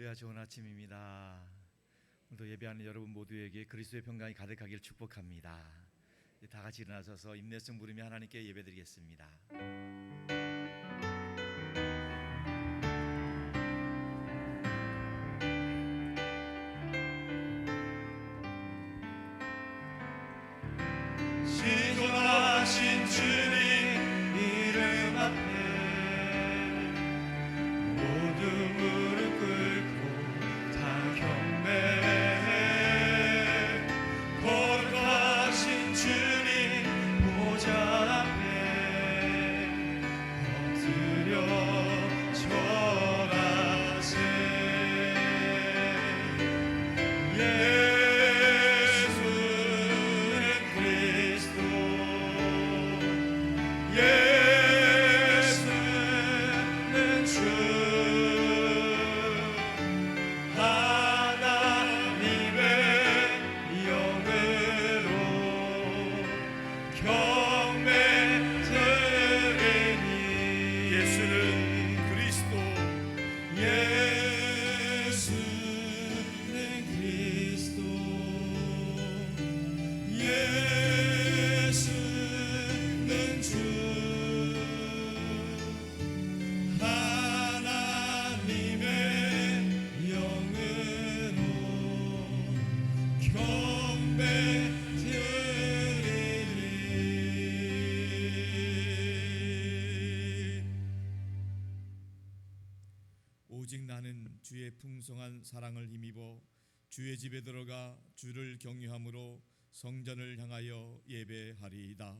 할렐루야, 좋은 아침입니다. 오늘도 예배하는 여러분 모두에게 그리스도의 평강이 가득하길 축복합니다. 다 같이 일어나셔서 인내성 부르며 하나님께 예배드리겠습니다. 신존하신 주님 이름 앞에 모두 무릎 꿇고 다 경배해. 거룩하신 주님 보좌 앞에 엎드려 절하세. 오직 나는 주의 풍성한 사랑을 힘입어 주의 집에 들어가 주를 경유함으로 성전을 향하여 예배하리이다.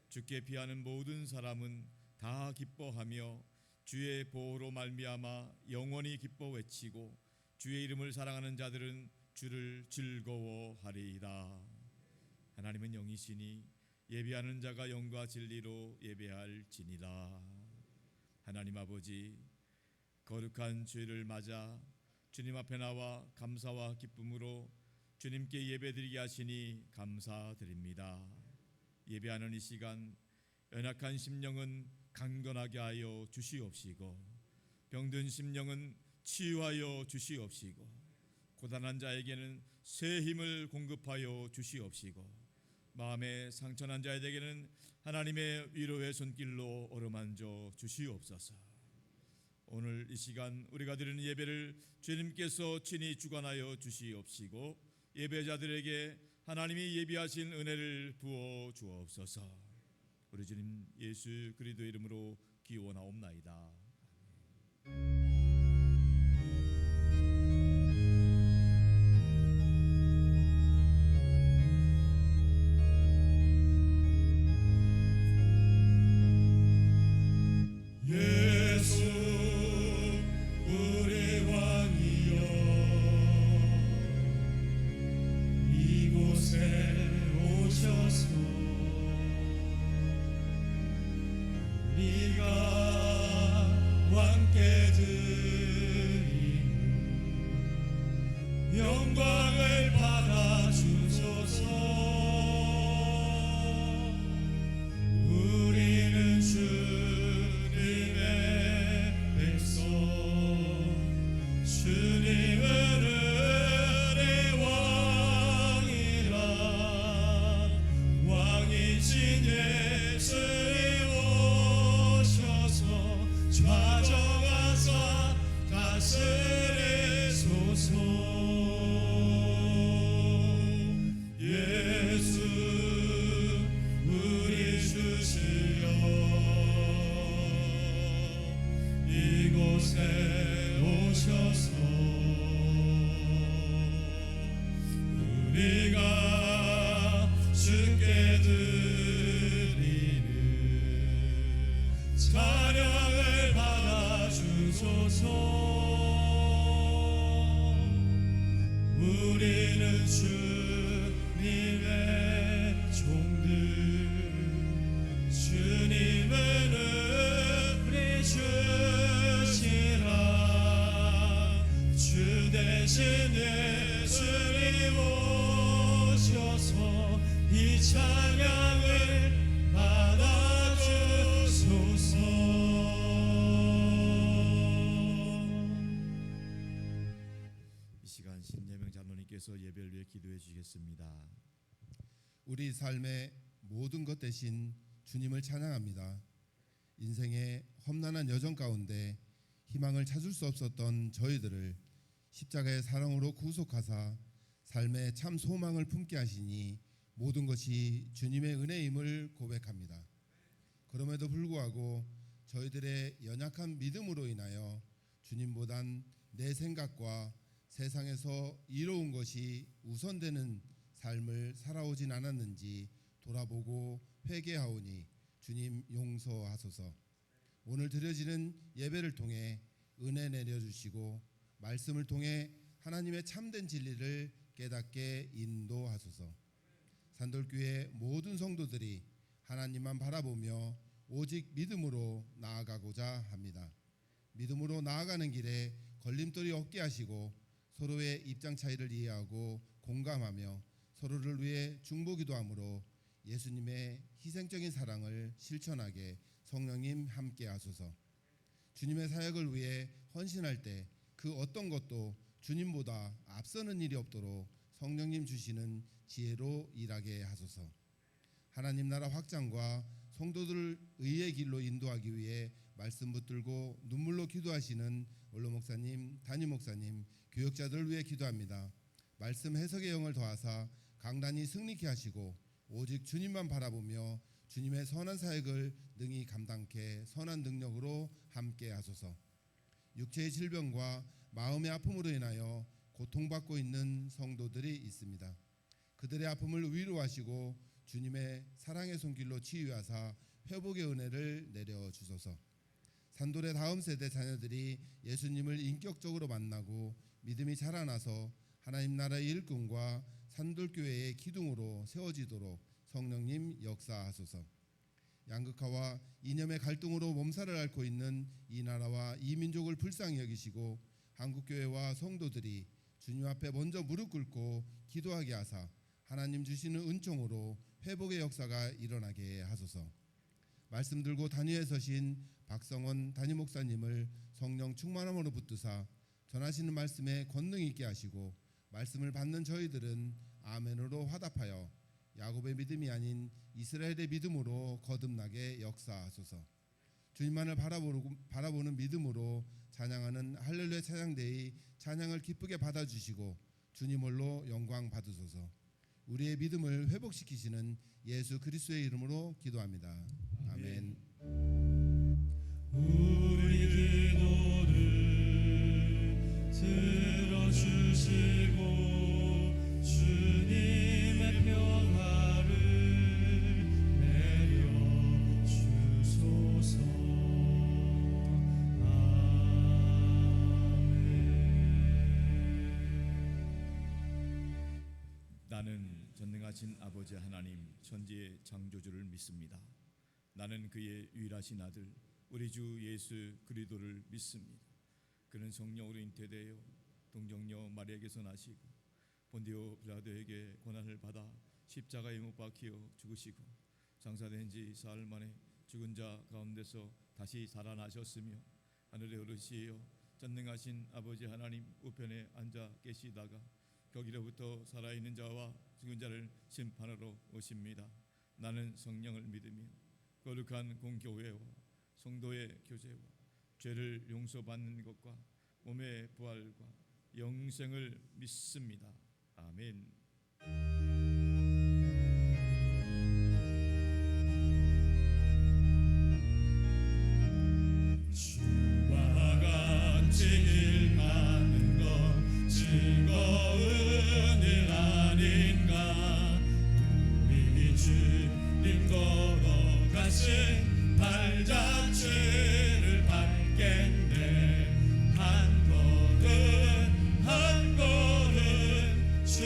주께 피하는 모든 사람은 다 기뻐하며 주의 보호로 말미암아 영원히 기뻐 외치고 주의 이름을 사랑하는 자들은 주를 즐거워하리이다. 하나님은 영이시니 예배하는 자가 영과 진리로 예배할지니라. 하나님 아버지, 거룩한 주일을 맞아 주님 앞에 나와 감사와 기쁨으로 주님께 예배드리게 하시니 감사드립니다. 예배하는 이 시간 연약한 심령은 강건하게 하여 주시옵시고 병든 심령은 치유하여 주시옵시고 고단한 자에게는 새 힘을 공급하여 주시옵시고 마음에 상처난 자에게는 하나님의 위로의 손길로 어루만져 주시옵소서. 오늘 이 시간 우리가 드리는 예배를 주님께서 친히 주관하여 주시옵시고 예배자들에게 하나님이 예비하신 은혜를 부어 주옵소서. 우리 주님 예수 그리스도 이름으로 기원하옵나이다. 영광을 받아 주소서. 우리는 주님의 백성, 주님은 은혜의 왕이라. 왕이신 예수님 오셔서 좌정하사 다스리소서. 예수 우리 주시여 이곳에 오셔서 우리가 주께 드리는 찬양을 받아 주소서. 우리는 주님의 종들, 주님은 우리 주시라. 주 대신 예수님 오셔서 이 찬양을 받아 주소서. 목사님께서 예배를 위해 기도해 주시겠습니다. 우리 삶의 모든 것 대신 주님을 찬양합니다. 인생의 험난한 여정 가운데 희망을 찾을 수 없었던 저희들을 십자가의 사랑으로 구속하사 삶의 참 소망을 품게 하시니 모든 것이 주님의 은혜임을 고백합니다. 그럼에도 불구하고 저희들의 연약한 믿음으로 인하여 주님보단 내 생각과 세상에서 이로운 것이 우선되는 삶을 살아오진 않았는지 돌아보고 회개하오니 주님 용서하소서. 오늘 드려지는 예배를 통해 은혜 내려주시고 말씀을 통해 하나님의 참된 진리를 깨닫게 인도하소서. 산돌교회 모든 성도들이 하나님만 바라보며 오직 믿음으로 나아가고자 합니다. 믿음으로 나아가는 길에 걸림돌이 없게 하시고 서로의 입장 차이를 이해하고 공감하며 서로를 위해 중보기도함으로 예수님의 희생적인 사랑을 실천하게 성령님 함께 하소서. 주님의 사역을 위해 헌신할 때 그 어떤 것도 주님보다 앞서는 일이 없도록 성령님 주시는 지혜로 일하게 하소서. 하나님 나라 확장과 성도들을 의의 길로 인도하기 위해 말씀 붙들고 눈물로 기도하시는 원로 목사님, 담임 목사님, 교역자들을 위해 기도합니다. 말씀 해석의 영을 더하사 강단이 승리케 하시고 오직 주님만 바라보며 주님의 선한 사역을 능히 감당케 선한 능력으로 함께 하소서. 육체의 질병과 마음의 아픔으로 인하여 고통받고 있는 성도들이 있습니다. 그들의 아픔을 위로하시고 주님의 사랑의 손길로 치유하사 회복의 은혜를 내려주소서. 산돌의 다음 세대 자녀들이 예수님을 인격적으로 만나고 믿음이 자라나서 하나님 나라의 일꾼과 산돌교회의 기둥으로 세워지도록 성령님 역사하소서. 양극화와 이념의 갈등으로 몸살을 앓고 있는 이 나라와 이 민족을 불쌍히 여기시고 한국교회와 성도들이 주님 앞에 먼저 무릎 꿇고 기도하게 하사 하나님 주시는 은총으로 회복의 역사가 일어나게 하소서. 말씀 들고 단위에 서신 박성원 담임 목사님을 성령 충만함으로 붙드사 전하시는 말씀에 권능 있게 하시고 말씀을 받는 저희들은 아멘으로 화답하여 야곱의 믿음이 아닌 이스라엘의 믿음으로 거듭나게 역사하소서. 주님만을 바라보는 믿음으로 찬양하는 할렐루야 찬양대의 찬양을 기쁘게 받아주시고 주님 홀로 영광 받으소서. 우리의 믿음을 회복시키시는 예수 그리스도의 이름으로 기도합니다. 아멘. 우리 기도를 들어주시고 주님의 평화를 내려주소서. 나는 전능하신 아버지 하나님 천지의 창조주를 믿습니다. 나는 그의 유일하신 아들 우리 주 예수 그리스도를 믿습니다. 그는 성령으로 잉태되어 동정녀 마리아에게서 나시고 본디오 빌라도에게 고난을 받아 십자가에 못 박혀 죽으시고 장사된 지 사흘 만에 죽은 자 가운데서 다시 살아나셨으며 하늘에 오르시어 전능하신 아버지 하나님 우편에 앉아 계시다가 거기로부터 살아있는 자와 죽은 자를 심판하러 오십니다. 나는 성령을 믿으며 거룩한 공교회와 성도의 교제와 죄를 용서받는 것과 몸의 부활과 영생을 믿습니다. 아멘. 주와 같이 길 가는 것 즐거운 일 아닌가. 우리 주님 걸어가신 발자취를 밟겠네. 한 걸음 한 걸음 주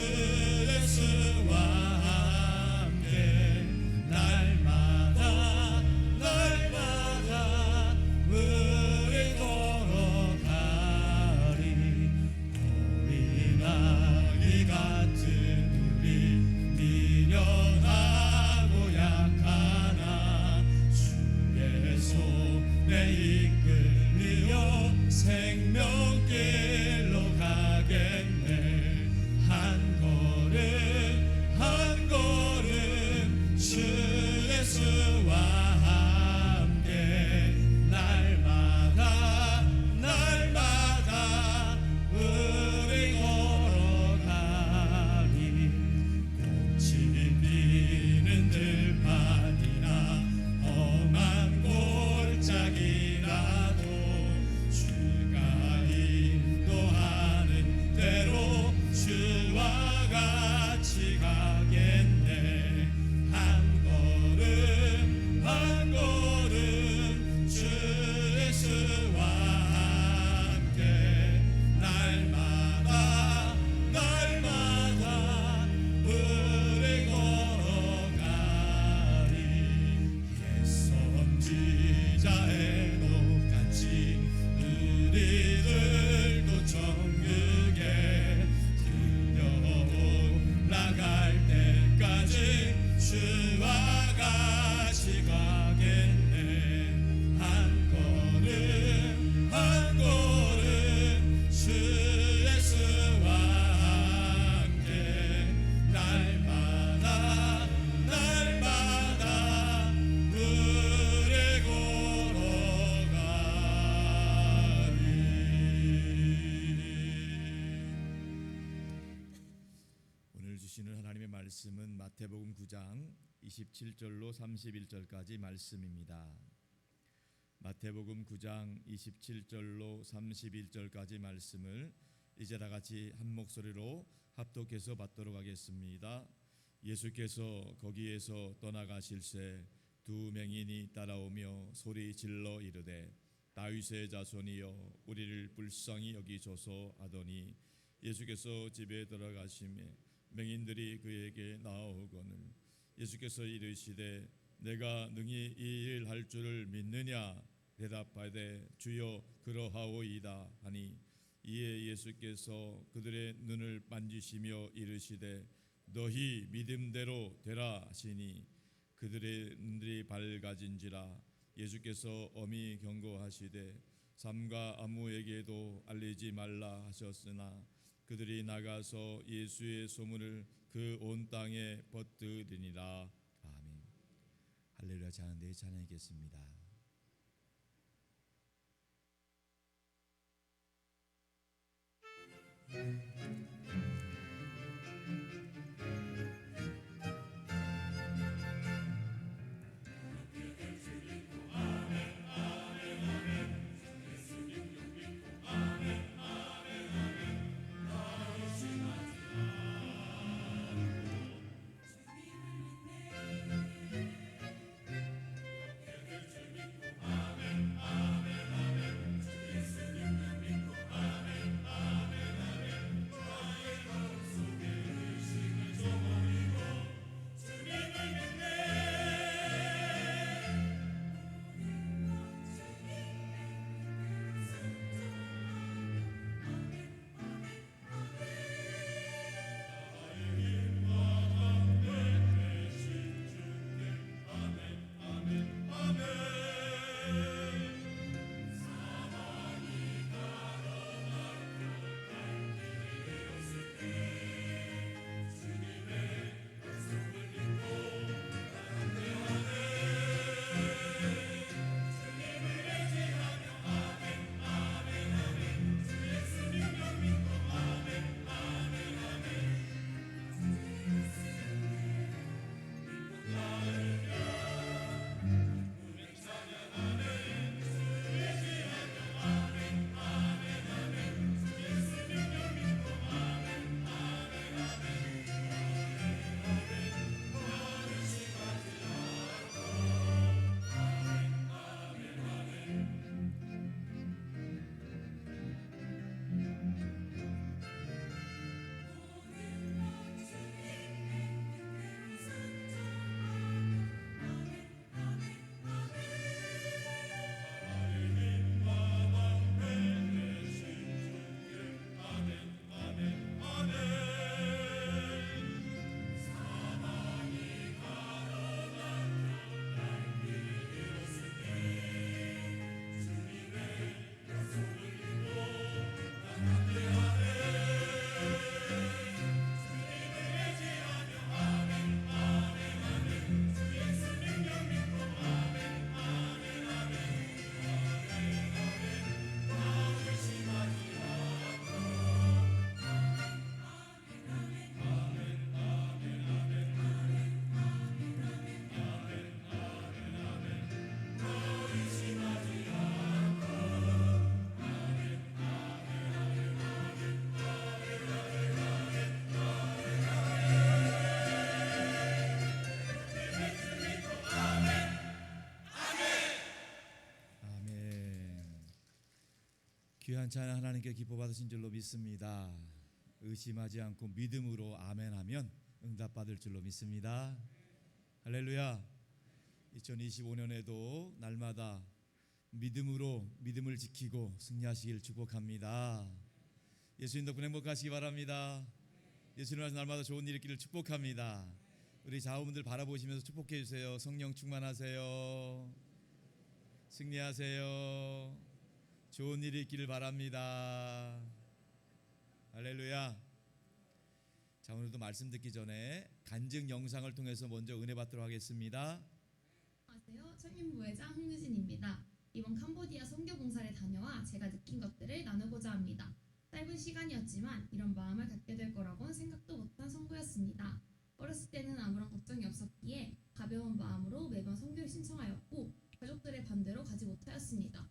말씀은 마태복음 9장 27절로 31절까지 말씀입니다. 마태복음 9장 27절로 31절까지 말씀을 이제 다 같이 한 목소리로 합독해서 받도록 하겠습니다. 예수께서 거기에서 떠나가실새 두 맹인이 따라오며 소리 질러 이르되 다윗의 자손이여 우리를 불쌍히 여기소서 하더니 예수께서 집에 들어가시매 맹인들이 그에게 나아오거늘 예수께서 이르시되 내가 능히 이 일 할 줄을 믿느냐 대답하되 주여 그러하오이다 하니 이에 예수께서 그들의 눈을 만지시며 이르시되 너희 믿음대로 되라 하시니 그들의 눈들이 밝아진지라. 예수께서 엄히 경고하시되 삼가 아무에게도 알리지 말라 하셨으나 그들이 나가서 예수의 소문을 그 온 땅에 퍼뜨리니라. 아멘. 할렐루야. 자는데 찬양하겠습니다. 귀한 찬양 하나님께 기뻐 받으신 줄로 믿습니다. 의심하지 않고 믿음으로 아멘하면 응답받을 줄로 믿습니다. 할렐루야. 2025년에도 날마다 믿음으로 믿음을 지키고 승리하시길 축복합니다. 예수님 덕분에 행복하시기 바랍니다. 예수님 안에서 날마다 좋은 일 있기를 축복합니다. 우리 자우분들 바라보시면서 축복해 주세요. 성령 충만하세요. 승리하세요. 좋은 일이 있기를 바랍니다. 할렐루야. 자, 오늘도 말씀 듣기 전에 간증 영상을 통해서 먼저 은혜 받도록 하겠습니다. 안녕하세요. 청년부회장 홍유진입니다. 이번 캄보디아 선교봉사를 다녀와 제가 느낀 것들을 나누고자 합니다. 짧은 시간이었지만 이런 마음을 갖게 될 거라고는 생각도 못한 선교였습니다. 어렸을 때는 아무런 걱정이 없었기에 가벼운 마음으로 매번 선교를 신청하였고 가족들의 반대로 가지 못하였습니다.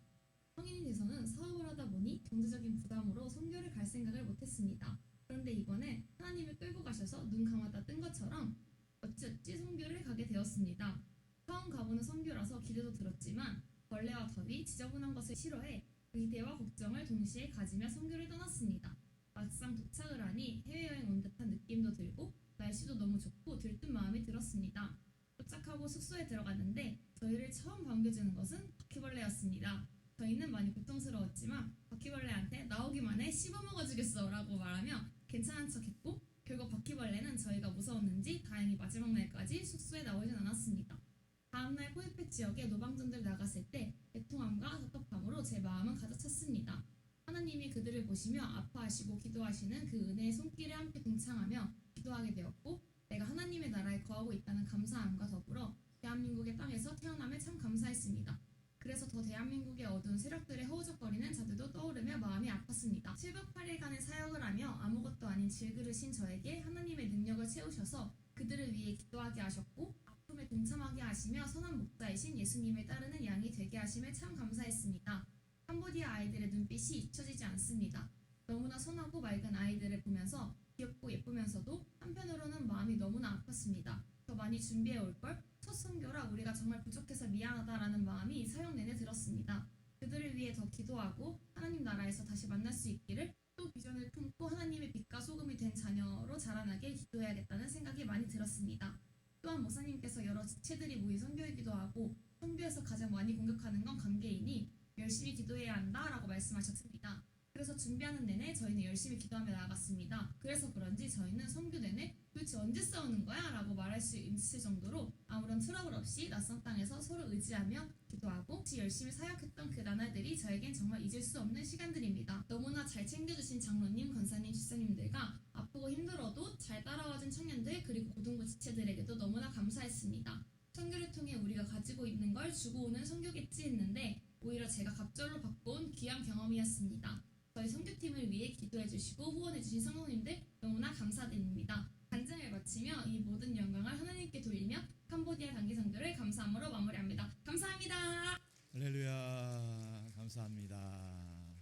성인이 돼서는 사업을 하다 보니 경제적인 부담으로 선교를 갈 생각을 못했습니다. 그런데 이번에 하나님이 끌고 가셔서 눈 감았다 뜬 것처럼 어찌어찌 선교를 가게 되었습니다. 처음 가보는 선교라서 기대도 들었지만 벌레와 더위, 지저분한 것을 싫어해 기대와 걱정을 동시에 가지며 선교를 떠났습니다. 막상 도착을 하니 해외여행 온 듯한 느낌도 들고 날씨도 너무 좋고 들뜬 마음이 들었습니다. 도착하고 숙소에 들어갔는데 저희를 처음 반겨주는 것은 바퀴벌레였습니다. 저희는 많이 고통스러웠지만 바퀴벌레한테 나오기만 해 씹어먹어주겠어 라고 말하며 괜찮은 척했고 결국 바퀴벌레는 저희가 무서웠는지 다행히 마지막 날까지 숙소에 나오진 않았습니다. 다음날 코이펫 지역에 노방전들 나갔을 때 애통함과 답답함으로 제 마음은 가득 찼습니다. 하나님이 그들을 보시며 아파하시고 기도하시는 그 은혜의 손길에 함께 동참하며 기도하게 되었고 내가 하나님의 나라에 거하고 있다는 감사함과 더불어 대한민국의 땅에서 태어남에 참 감사했습니다. 그래서 더 대한민국의 어두운 세력들의 허우적거리는 자들도 떠오르며 마음이 아팠습니다. 7박 8일간의 사역을 하며 아무것도 아닌 질그릇인 저에게 하나님의 능력을 채우셔서 그들을 위해 기도하게 하셨고 아픔에 동참하게 하시며 선한 목자이신 예수님을 따르는 양이 되게 하심에 참 감사했습니다. 캄보디아 아이들의 눈빛이 잊혀지지 않습니다. 너무나 선하고 맑은 아이들을 보면서 귀엽고 예쁘면서도 한편으로는 마음이 너무나 아팠습니다. 더 많이 준비해 올걸? 첫 선교라 우리가 정말 부족해서 미안하다라는 마음이 사역 내내 들었습니다. 그들을 위해 더 기도하고 하나님 나라에서 다시 만날 수 있기를 또 비전을 품고 하나님의 빛과 소금이 된 자녀로 자라나길 기도해야겠다는 생각이 많이 들었습니다. 또한 목사님께서 여러 지체들이 모이 선교이기도 하고 선교에서 가장 많이 공격하는 건 관계이니 열심히 기도해야 한다라고 말씀하셨습니다. 그래서 준비하는 내내 저희는 열심히 기도하며 나아갔습니다. 그래서 그런지 저희는 선교 내내 도대체 언제 싸우는 거야? 라고 말할 수 있을 정도로 아무런 트러블 없이 낯선 땅에서 서로 의지하며 기도하고 같이 열심히 사역했던 그 나날들이 저에겐 정말 잊을 수 없는 시간들입니다. 너무나 잘 챙겨주신 장로님, 권사님, 집사님들과 아프고 힘들어도 잘 따라와준 청년들 그리고 고등부 지체들에게도 너무나 감사했습니다. 선교를 통해 우리가 가지고 있는 걸 주고 오는 선교겠지 했는데 오히려 제가 갑절로 받고 온 귀한 경험이었습니다. 저희 선교팀을 위해 기도해주시고 후원해주신 성도님들 너무나 감사드립니다. 간증을 마치며 이 모든 영광을 하나님께 돌리며 캄보디아 단기 선교를 감사함으로 마무리합니다. 감사합니다. 할렐루야, 감사합니다.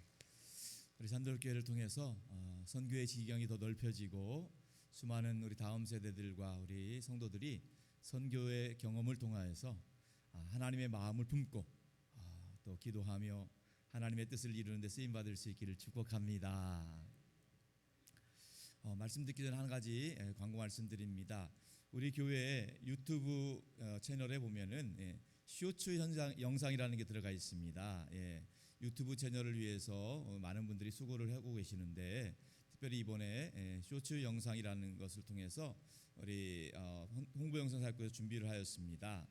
우리 산돌교회를 통해서 선교의 지경이 더 넓혀지고 수많은 우리 다음 세대들과 우리 성도들이 선교의 경험을 통하여서 하나님의 마음을 품고 또 기도하며 하나님의 뜻을 이루는 데 쓰임 받을 수 있기를 축복합니다. 말씀 듣기 전에 한 가지 광고 말씀드립니다. 우리 교회 유튜브 채널에 보면은 쇼츠 영상이라는 게 들어가 있습니다. 유튜브 채널을 위해서 많은 분들이 수고를 하고 계시는데 특별히 이번에 쇼츠 영상이라는 것을 통해서 우리 홍보 영상 사역부에서 준비를 하였습니다.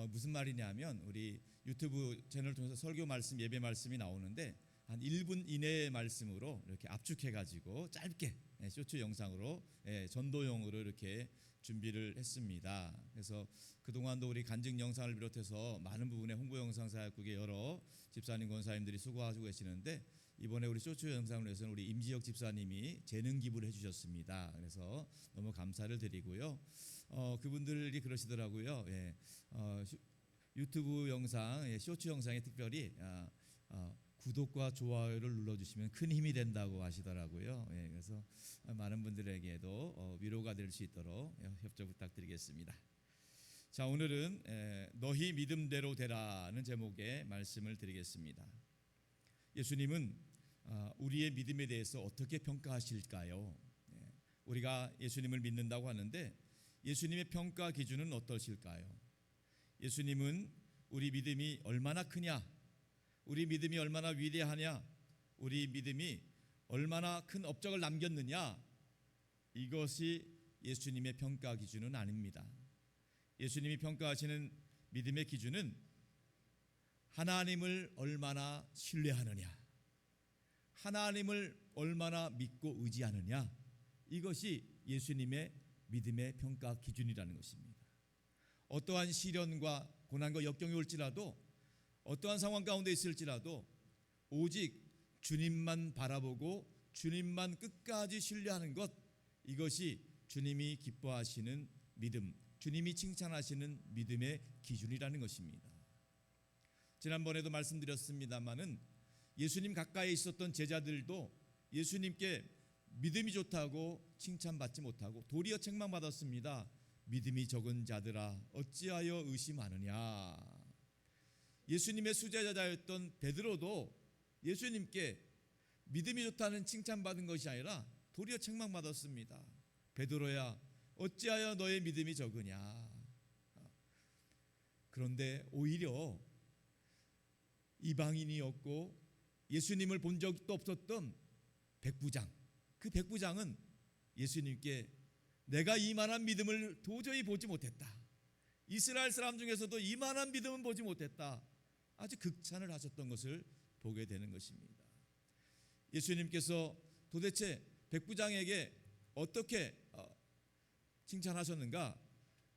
무슨 말이냐면 우리 유튜브 채널을 통해서 설교 말씀, 예배 말씀이 나오는데 한 1분 이내의 말씀으로 이렇게 압축해가지고 짧게 쇼츠 영상으로 전도용으로 이렇게 준비를 했습니다. 그래서 그동안도 우리 간증 영상을 비롯해서 많은 부분의 홍보 영상 사역국의 여러 집사님, 권사님들이 수고하시고 계시는데 이번에 우리 쇼츠 영상을 위해서는 우리 임지혁 집사님이 재능 기부를 해주셨습니다. 그래서 너무 감사를 드리고요. 그분들이 그러시더라고요. 유튜브 영상, 쇼츠 영상에 특별히 구독과 좋아요를 눌러주시면 큰 힘이 된다고 하시더라고요. 그래서 많은 분들에게도 위로가 될 수 있도록 협조 부탁드리겠습니다. 자, 오늘은 너희 믿음대로 되라는 제목의 말씀을 드리겠습니다. 예수님은 우리의 믿음에 대해서 어떻게 평가하실까요? 우리가 예수님을 믿는다고 하는데 예수님의 평가 기준은 어떠실까요? 예수님은 우리 믿음이 얼마나 크냐, 우리 믿음이 얼마나 위대하냐, 우리 믿음이 얼마나 큰 업적을 남겼느냐, 이것이 예수님의 평가 기준은 아닙니다. 예수님이 평가하시는 믿음의 기준은 하나님을 얼마나 신뢰하느냐, 하나님을 얼마나 믿고 의지하느냐, 이것이 예수님의 믿음의 평가 기준이라는 것입니다. 어떠한 시련과 고난과 역경이 올지라도 어떠한 상황 가운데 있을지라도 오직 주님만 바라보고 주님만 끝까지 신뢰하는 것, 이것이 주님이 기뻐하시는 믿음, 주님이 칭찬하시는 믿음의 기준이라는 것입니다. 지난번에도 말씀드렸습니다마는 예수님 가까이 있었던 제자들도 예수님께 믿음이 좋다고 칭찬받지 못하고 도리어 책망받았습니다. 믿음이 적은 자들아 어찌하여 의심하느냐. 예수님의 수제자였던 베드로도 예수님께 믿음이 좋다는 칭찬받은 것이 아니라 도리어 책망받았습니다. 베드로야 어찌하여 너의 믿음이 적으냐. 그런데 오히려 이방인이었고 예수님을 본 적도 없었던 백부장, 그 백부장은 예수님께 내가 이만한 믿음을 도저히 보지 못했다. 이스라엘 사람 중에서도 이만한 믿음은 보지 못했다. 아주 극찬을 하셨던 것을 보게 되는 것입니다. 예수님께서 도대체 백부장에게 어떻게 칭찬하셨는가?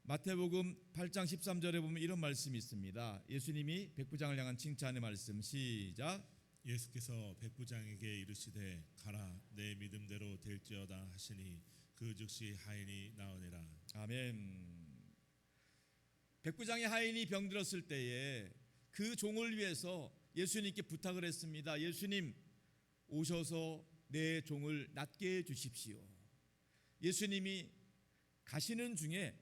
마태복음 8장 13절에 보면 이런 말씀이 있습니다. 예수님이 백부장을 향한 칭찬의 말씀 시작. 예수께서 백부장에게 이르시되 가라 내 믿음대로 될지어다 하시니 그 즉시 하인이 나으니라. 아멘. 백부장의 하인이 병들었을 때에 그 종을 위해서 예수님께 부탁을 했습니다. 예수님 오셔서 내 종을 낫게 해 주십시오. 예수님이 가시는 중에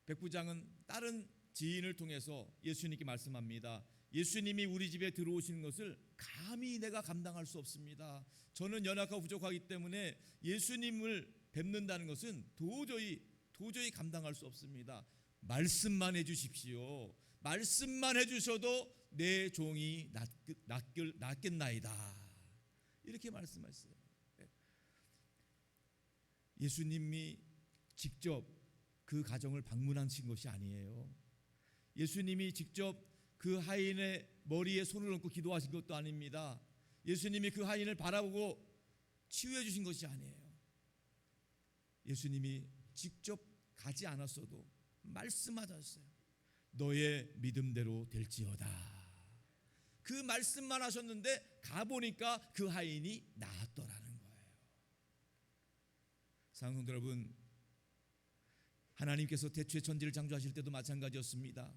백부장은 다른 지인을 통해서 예수님께 말씀합니다. 예수님이 우리 집에 들어오시는 것을 감히 내가 감당할 수 없습니다. 저는 연약하고 부족하기 때문에 예수님을 뵙는다는 것은 도저히 감당할 수 없습니다. 말씀만 해주십시오. 말씀만 해주셔도 내 종이 낫겠나이다. 이렇게 말씀하셨어요. 예수님이 직접 그 가정을 방문하신 것이 아니에요. 예수님이 직접 그 하인의 머리에 손을 얹고 기도하신 것도 아닙니다. 예수님이 그 하인을 바라보고 치유해 주신 것이 아니에요. 예수님이 직접 가지 않았어도 말씀하셨어요. 너의 믿음대로 될지어다. 그 말씀만 하셨는데 가보니까 그 하인이 나았더라는 거예요. 사랑하는 성도 여러분, 하나님께서 태초에 천지를 창조하실 때도 마찬가지였습니다.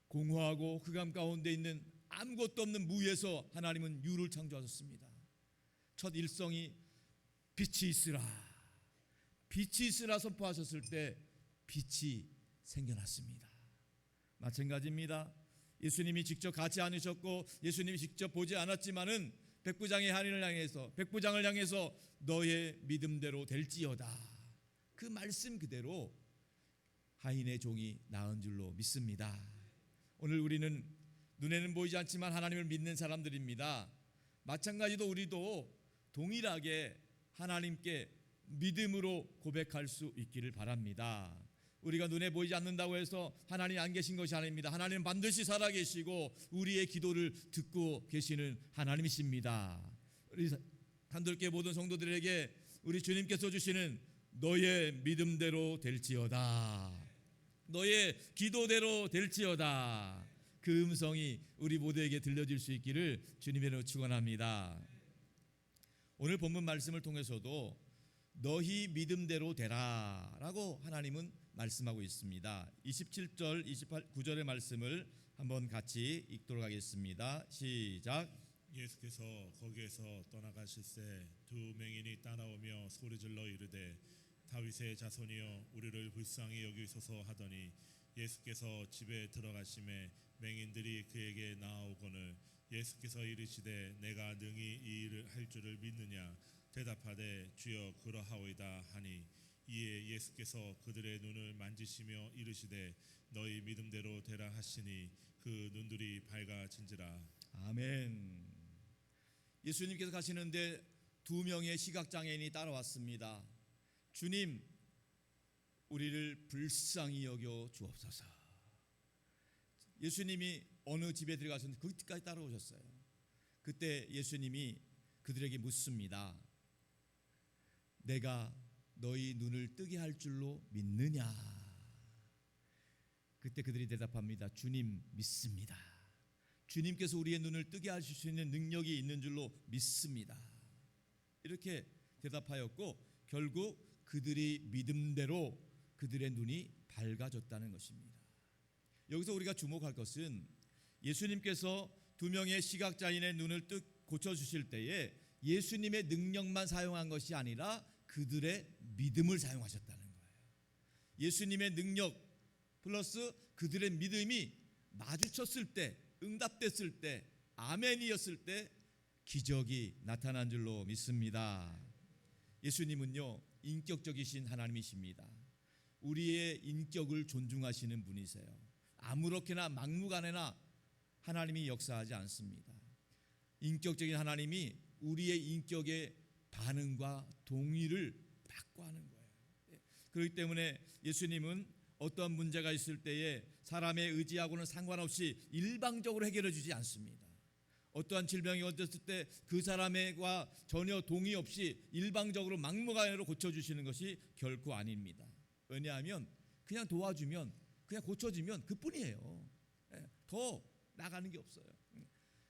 공허하고 흑암 가운데 있는 아무것도 없는 무에서 하나님은 유를 창조하셨습니다. 첫 일성이 빛이 있으라, 빛이 있으라 선포하셨을 때 빛이 생겨났습니다. 마찬가지입니다. 예수님이 직접 가지 않으셨고 예수님이 직접 보지 않았지만은 백부장의 하인을 향해서 백부장을 향해서 너의 믿음대로 될지어다. 그 말씀 그대로 하인의 종이 나은 줄로 믿습니다. 오늘 우리는 눈에는 보이지 않지만 하나님을 믿는 사람들입니다. 마찬가지로 우리도 동일하게 하나님께 믿음으로 고백할 수 있기를 바랍니다. 우리가 눈에 보이지 않는다고 해서 하나님 안 계신 것이 아닙니다. 하나님은 반드시 살아계시고 우리의 기도를 듣고 계시는 하나님이십니다. 우리 한들교회 모든 성도들에게 우리 주님께서 주시는 너의 믿음대로 될지어다, 너의 기도대로 될지어다, 그 음성이 우리 모두에게 들려질 수 있기를 주님의 이름으로 축원합니다. 오늘 본문 말씀을 통해서도 너희 믿음대로 되라 라고 하나님은 말씀하고 있습니다. 27절 29절의 말씀을 한번 같이 읽도록 하겠습니다. 시작. 예수께서 거기에서 떠나가실새 두 맹인이 따라오며 소리질러 이르되 다윗의 자손이여 우리를 불쌍히 여기소서 하더니 예수께서 집에 들어가심에 맹인들이 그에게 나아오거늘 예수께서 이르시되 내가 능히 이 일을 할 줄을 믿느냐 대답하되 주여 그러하오이다 하니 이에 예수께서 그들의 눈을 만지시며 이르시되 너희 믿음대로 되라 하시니 그 눈들이 밝아진지라. 아멘. 예수님께서 가시는데 두 명의 시각장애인이 따라왔습니다. 주님, 우리를 불쌍히 여겨 주옵소서. 예수님이 어느 집에 들어가셨는데 그때까지 따라오셨어요. 그때 예수님이 그들에게 묻습니다. 내가 너희 눈을 뜨게 할 줄로 믿느냐? 그때 그들이 대답합니다. 주님, 믿습니다. 주님께서 우리의 눈을 뜨게 하실 수 있는 능력이 있는 줄로 믿습니다. 이렇게 대답하였고 결국 그들이 믿음대로 그들의 눈이 밝아졌다는 것입니다. 여기서 우리가 주목할 것은 예수님께서 두 명의 시각장애인의 눈을 뜻 고쳐주실 때에 예수님의 능력만 사용한 것이 아니라 그들의 믿음을 사용하셨다는 거예요. 예수님의 능력 플러스 그들의 믿음이 마주쳤을 때, 응답됐을 때, 아멘이었을 때 기적이 나타난 줄로 믿습니다. 예수님은요, 인격적이신 하나님이십니다. 우리의 인격을 존중하시는 분이세요. 아무렇게나 막무가내나 하나님이 역사하지 않습니다. 인격적인 하나님이 우리의 인격의 반응과 동의를 받고 하는 거예요. 그렇기 때문에 예수님은 어떤 문제가 있을 때에 사람의 의지하고는 상관없이 일방적으로 해결해 주지 않습니다. 어떠한 질병이 얻었을 때 그 사람과 전혀 동의 없이 일방적으로 막무가내로 고쳐주시는 것이 결코 아닙니다. 왜냐하면 그냥 도와주면, 그냥 고쳐지면 그뿐이에요. 더 나가는 게 없어요.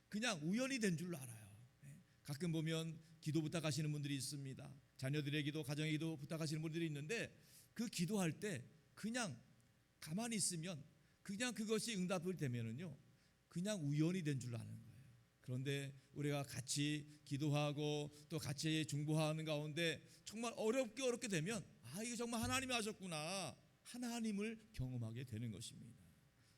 그냥 우연이 된 줄 알아요. 가끔 보면 기도 부탁하시는 분들이 있습니다. 자녀들의 기도, 가정의 기도 부탁하시는 분들이 있는데 그 기도할 때 그냥 가만히 있으면 그냥 그것이 응답이 되면은요, 그냥 우연이 된 줄 아는 거예요. 그런데 우리가 같이 기도하고 또 같이 중보하는 가운데 정말 어렵게 되면 이거 정말 하나님이 하셨구나, 하나님을 경험하게 되는 것입니다.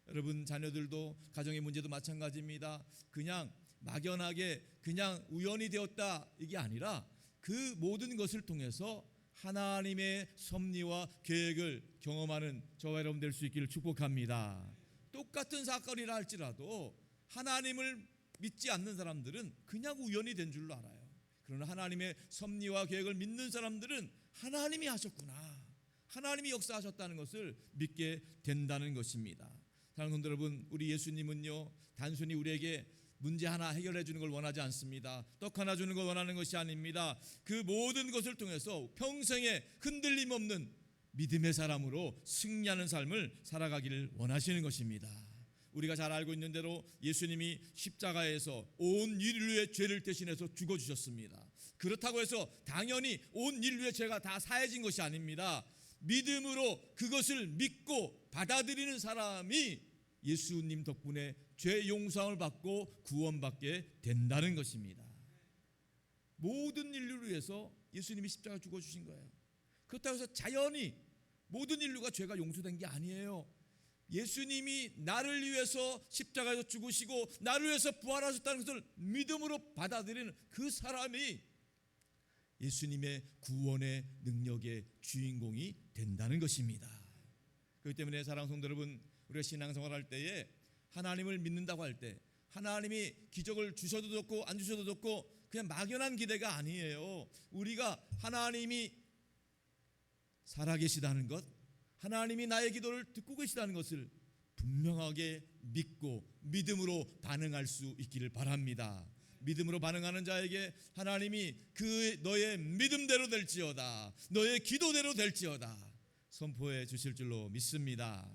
여러분 자녀들도 가정의 문제도 마찬가지입니다. 그냥 막연하게 그냥 우연이 되었다 이게 아니라 그 모든 것을 통해서 하나님의 섭리와 계획을 경험하는 저와 여러분 될 수 있기를 축복합니다. 똑같은 사건이라 할지라도 하나님을 믿지 않는 사람들은 그냥 우연이 된 줄로 알아요. 그러나 하나님의 섭리와 계획을 믿는 사람들은 하나님이 하셨구나, 하나님이 역사하셨다는 것을 믿게 된다는 것입니다. 사랑하는 성도 여러분, 우리 예수님은요, 단순히 우리에게 문제 하나 해결해 주는 걸 원하지 않습니다. 떡 하나 주는 걸 원하는 것이 아닙니다. 그 모든 것을 통해서 평생에 흔들림 없는 믿음의 사람으로 승리하는 삶을 살아가기를 원하시는 것입니다. 우리가 잘 알고 있는 대로 예수님이 십자가에서 온 인류의 죄를 대신해서 죽어주셨습니다. 그렇다고 해서 당연히 온 인류의 죄가 다 사해진 것이 아닙니다. 믿음으로 그것을 믿고 받아들이는 사람이 예수님 덕분에 죄 용서함을 받고 구원받게 된다는 것입니다. 모든 인류를 위해서 예수님이 십자가 죽어주신 거예요. 그렇다고 해서 자연히 모든 인류가 죄가 용서된 게 아니에요. 예수님이 나를 위해서 십자가에서 죽으시고 나를 위해서 부활하셨다는 것을 믿음으로 받아들이는 그 사람이 예수님의 구원의 능력의 주인공이 된다는 것입니다. 그렇기 때문에 사랑하는 성도 여러분, 우리가 신앙생활 할 때에 하나님을 믿는다고 할 때 하나님이 기적을 주셔도 좋고 안 주셔도 좋고 그냥 막연한 기대가 아니에요. 우리가 하나님이 살아계시다는 것, 하나님이 나의 기도를 듣고 계시다는 것을 분명하게 믿고 믿음으로 반응할 수 있기를 바랍니다. 믿음으로 반응하는 자에게 하나님이 그 너의 믿음대로 될지어다, 너의 기도대로 될지어다 선포해 주실 줄로 믿습니다.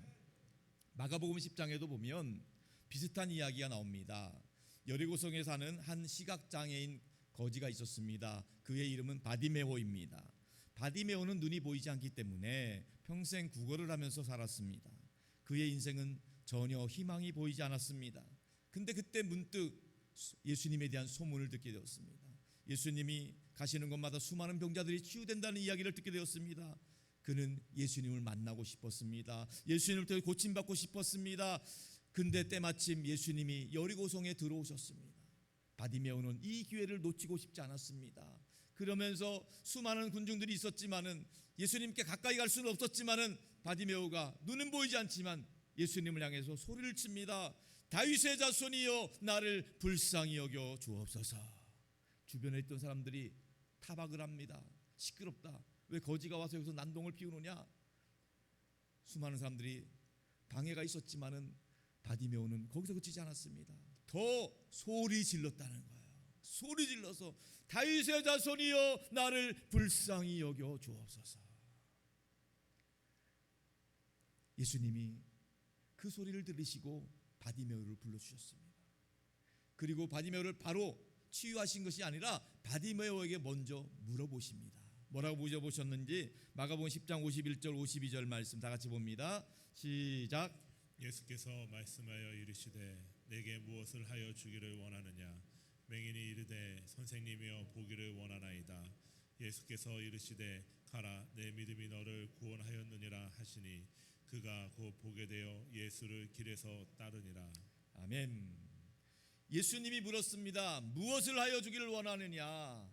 마가복음 10장에도 보면 비슷한 이야기가 나옵니다. 여리고성에 사는 한 시각장애인 거지가 있었습니다. 그의 이름은 바디메오입니다. 바디메오는 눈이 보이지 않기 때문에 평생 구걸을 하면서 살았습니다. 그의 인생은 전혀 희망이 보이지 않았습니다. 근데 그때 문득 예수님에 대한 소문을 듣게 되었습니다. 예수님이 가시는 곳마다 수많은 병자들이 치유된다는 이야기를 듣게 되었습니다. 그는 예수님을 만나고 싶었습니다. 예수님을 통해 고침받고 싶었습니다. 근데 때마침 예수님이 여리고성에 들어오셨습니다. 바디메오는 이 기회를 놓치고 싶지 않았습니다. 그러면서 수많은 군중들이 있었지만은 예수님께 가까이 갈 수는 없었지만은 바디메오가 눈은 보이지 않지만 예수님을 향해서 소리를 칩니다. 다윗의 자손이여 나를 불쌍히 여겨 주옵소서. 주변에 있던 사람들이 타박을 합니다. 시끄럽다, 왜 거지가 와서 여기서 난동을 피우느냐. 수많은 사람들이 방해가 있었지만은 바디메오는 거기서 그치지 않았습니다. 더 소리 질렀다는 거예요. 소리 질러서 다윗의 자손이여 나를 불쌍히 여겨 주옵소서. 예수님이 그 소리를 들으시고 바디메오를 불러주셨습니다. 그리고 바디메오를 바로 치유하신 것이 아니라 바디메오에게 먼저 물어보십니다. 뭐라고 묻어보셨는지 마가복음 10장 51절 52절 말씀 다 같이 봅니다. 시작. 예수께서 말씀하여 이르시되 내게 무엇을 하여 주기를 원하느냐. 맹인이 이르되 선생님이여 보기를 원하나이다. 예수께서 이르시되 가라 내 믿음이 너를 구원하였느니라 하시니 그가 곧 보게 되어 예수를 길에서 따르니라. 아멘. 예수님이 물었습니다. 무엇을 하여 주기를 원하느냐.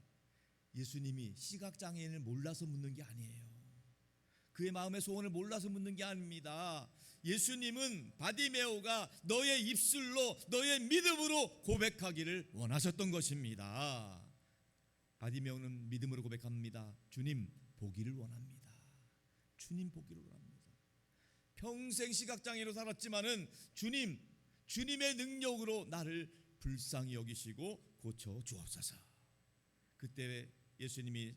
예수님이 시각장애인을 몰라서 묻는 게 아니에요. 그의 마음의 소원을 몰라서 묻는 게 아닙니다. 예수님은 바디메오가 너의 입술로 너의 믿음으로 고백하기를 원하셨던 것입니다. 바디메오는 믿음으로 고백합니다. 주님 보기를 원합니다. 주님 보기를 원합니다. 평생 시각장애로 살았지만은 주님의 능력으로 나를 불쌍히 여기시고 고쳐 주옵소서. 그때 예수님이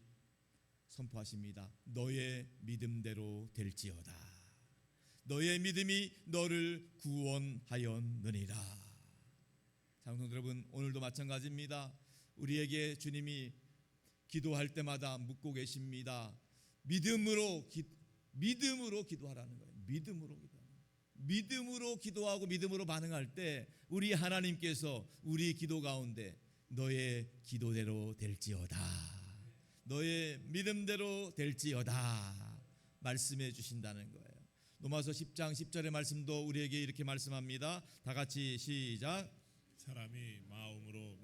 선포하십니다. 너의 믿음대로 될지어다. 너의 믿음이 너를 구원하였느니라. 사랑하는 여러분, 오늘도 마찬가지입니다. 우리에게 주님이 기도할 때마다 묻고 계십니다. 믿음으로 기도하라는 거예요. 믿음으로 기도하고 믿음으로 반응할 때 우리 하나님께서 우리 기도 가운데 너의 기도대로 될지어다. 너의 믿음대로 될지어다. 말씀해 주신다는 거예요. 로마서 10장 10절의 말씀도 우리에게 이렇게 말씀합니다. 다 같이 시작. 사람이 마음으로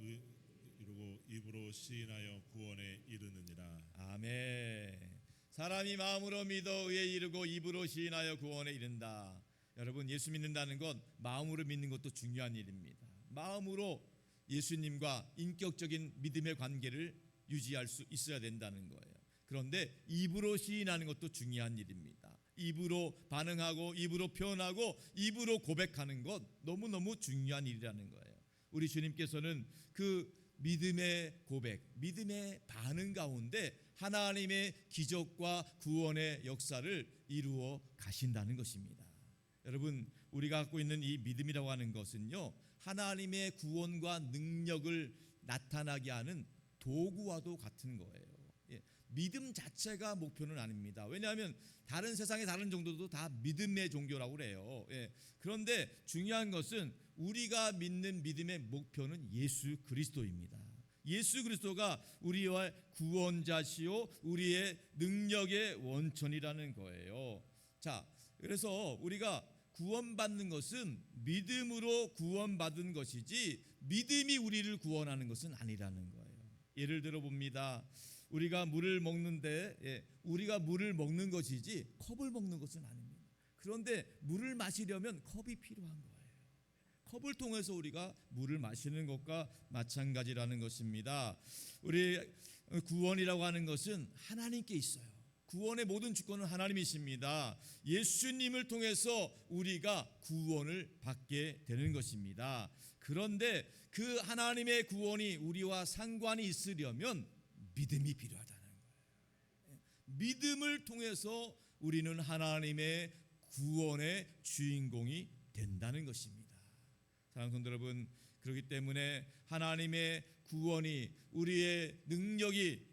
이루고 입으로 시인하여 구원에 이르느니라. 아멘. 사람이 마음으로 믿어 의에 이르고 입으로 시인하여 구원에 이른다. 여러분, 예수 믿는다는 건 마음으로 믿는 것도 중요한 일입니다. 마음으로 예수님과 인격적인 믿음의 관계를 유지할 수 있어야 된다는 거예요. 그런데 입으로 시인하는 것도 중요한 일입니다. 입으로 반응하고 입으로 표현하고 입으로 고백하는 것 너무너무 중요한 일이라는 거예요. 우리 주님께서는 그 믿음의 고백, 믿음의 반응 가운데 하나님의 기적과 구원의 역사를 이루어 가신다는 것입니다. 여러분, 우리가 갖고 있는 이 믿음이라고 하는 것은요, 하나님의 구원과 능력을 나타나게 하는 도구와도 같은 거예요. 믿음 자체가 목표는 아닙니다. 왜냐하면 다른 세상의 다른 종교도 다 믿음의 종교라고 그래요. 그런데 중요한 것은 우리가 믿는 믿음의 목표는 예수 그리스도입니다. 예수 그리스도가 우리와 구원자시요 우리의 능력의 원천이라는 거예요. 자, 그래서 우리가 구원받는 것은 믿음으로 구원받은 것이지 믿음이 우리를 구원하는 것은 아니라는 거예요. 예를 들어 봅니다. 우리가 물을 먹는데 우리가 물을 먹는 것이지 컵을 먹는 것은 아닙니다. 그런데 물을 마시려면 컵이 필요한 거예요. 컵을 통해서 우리가 물을 마시는 것과 마찬가지라는 것입니다. 우리 구원이라고 하는 것은 하나님께 있어요. 구원의 모든 주권은 하나님이십니다. 예수님을 통해서 우리가 구원을 받게 되는 것입니다. 그런데 그 하나님의 구원이 우리와 상관이 있으려면 믿음이 필요하다는 거예요. 믿음을 통해서 우리는 하나님의 구원의 주인공이 된다는 것입니다. 사랑하는 성도 여러분, 그렇기 때문에 하나님의 구원이 우리의 능력이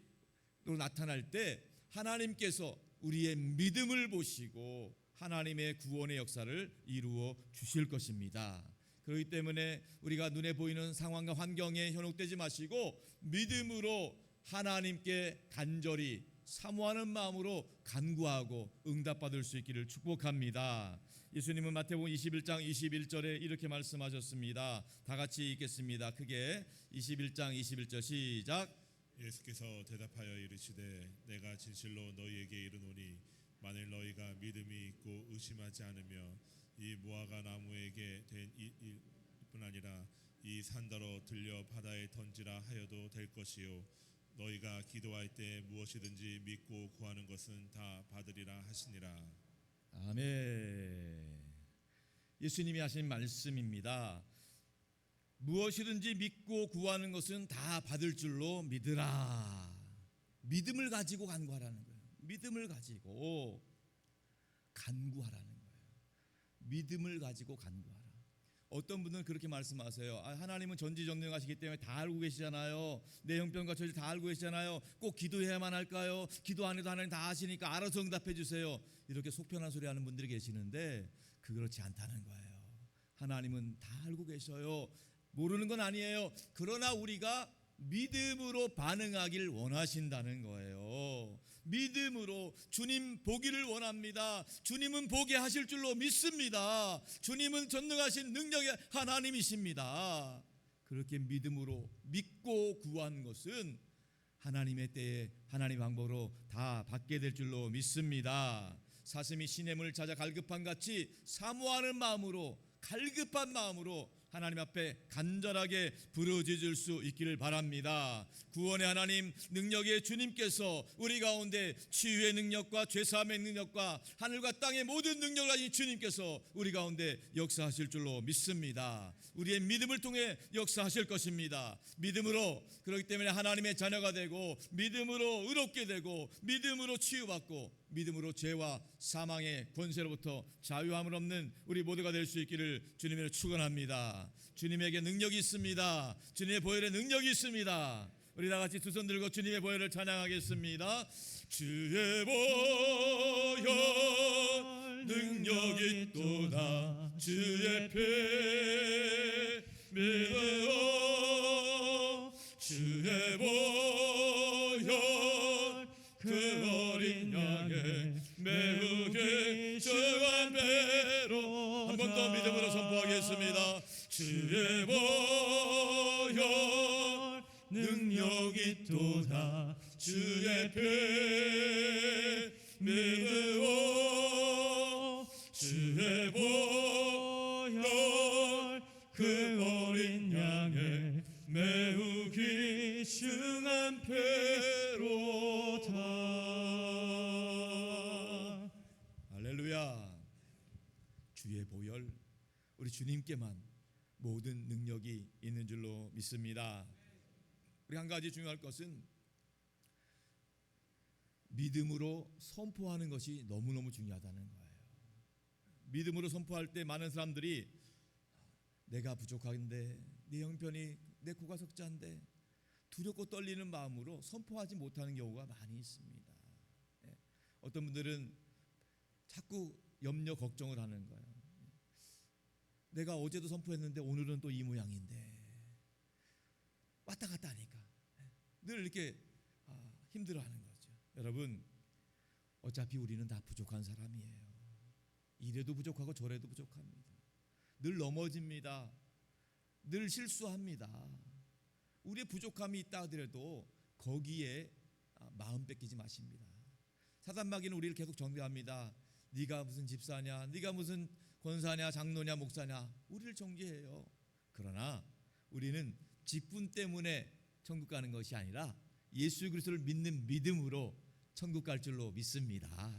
또 나타날 때 하나님께서 우리의 믿음을 보시고 하나님의 구원의 역사를 이루어 주실 것입니다. 그렇기 때문에 우리가 눈에 보이는 상황과 환경에 현혹되지 마시고 믿음으로 하나님께 간절히 사모하는 마음으로 간구하고 응답받을 수 있기를 축복합니다. 예수님은 마태복음 21장 21절에 이렇게 말씀하셨습니다. 다 같이 읽겠습니다. 크게 21장 21절 시작. 예수께서 대답하여 이르시되 내가 진실로 너희에게 이르노니 만일 너희가 믿음이 있고 의심하지 않으며 이 무화과 나무에게 된 이뿐 아니라 이 산더러 들려 바다에 던지라 하여도 될 것이요 너희가 기도할 때 무엇이든지 믿고 구하는 것은 다 받으리라 하시니라. 아멘. 예수님이 하신 말씀입니다. 무엇이든지 믿고 구하는 것은 다 받을 줄로 믿으라. 믿음을 가지고 간구하라는 거예요. 믿음을 가지고 간구하라는 거예요. 믿음을 가지고 간구하라. 어떤 분들은 그렇게 말씀하세요. 하나님은 전지전능하시기 때문에 다 알고 계시잖아요. 내 형편과 처지 다 알고 계시잖아요. 꼭 기도해야만 할까요? 기도 안 해도 하나님 다 아시니까 알아서 응답해 주세요. 이렇게 속편한 소리 하는 분들이 계시는데 그렇지 않다는 거예요. 하나님은 다 알고 계셔요. 모르는 건 아니에요. 그러나 우리가 믿음으로 반응하길 원하신다는 거예요. 믿음으로 주님 보기를 원합니다. 주님은 보게 하실 줄로 믿습니다. 주님은 전능하신 능력의 하나님이십니다. 그렇게 믿음으로 믿고 구한 것은 하나님의 때에 하나님의 방법으로 다 받게 될 줄로 믿습니다. 사슴이 시냇물을 찾아 갈급한 같이 사모하는 마음으로, 갈급한 마음으로 하나님 앞에 간절하게 부르짖을 수 있기를 바랍니다. 구원의 하나님, 능력의 주님께서 우리 가운데 치유의 능력과 죄사함의 능력과 하늘과 땅의 모든 능력을 가진 주님께서 우리 가운데 역사하실 줄로 믿습니다. 우리의 믿음을 통해 역사하실 것입니다. 믿음으로, 그렇기 때문에 하나님의 자녀가 되고, 믿음으로 의롭게 되고, 믿음으로 치유받고, 믿음으로 죄와 사망의 권세로부터 자유함을 얻는 우리 모두가 될 수 있기를 주님으로 축원합니다. 주님에게 능력이 있습니다. 주님의 보혈의 능력이 있습니다. 우리 다 같이 두 손 들고 주님의 보혈을 찬양하겠습니다. 주의 보혈 능력이 있도다. 주의 피 믿어. 주의 보혈 그 어린 양의 매우 귀중한 배로. 한 번 더 믿음으로 선포하겠습니다. 주의 보혈 능력이 있도다. 주의 피 믿어. 주의 보혈 그 어린 양의 매우 귀중한 배로다. 할렐루야. 주의 보혈, 우리 주님께만 모든 능력이 있는 줄로 믿습니다. 우리 한 가지 중요할 것은 믿음으로 선포하는 것이 너무너무 중요하다는 거예요. 믿음으로 선포할 때 많은 사람들이 내가 부족한데, 내 형편이, 내 코가 석자인데 두렵고 떨리는 마음으로 선포하지 못하는 경우가 많이 있습니다. 어떤 분들은 자꾸 염려 걱정을 하는 거예요. 내가 어제도 선포했는데 오늘은 또 이 모양인데, 왔다 갔다 하니까 늘 이렇게 힘들어하는 거죠. 여러분, 어차피 우리는 다 부족한 사람이에요. 이래도 부족하고 저래도 부족합니다. 늘 넘어집니다. 늘 실수합니다. 우리의 부족함이 있다 하더라도 거기에 마음 뺏기지 마십니다. 사단마귀는 우리를 계속 정죄합니다. 네가 무슨 집사냐, 네가 무슨 권사냐, 장로냐, 목사냐, 우리를 정죄해요. 그러나 우리는 직분 때문에 천국 가는 것이 아니라 예수 그리스도를 믿는 믿음으로 천국 갈 줄로 믿습니다.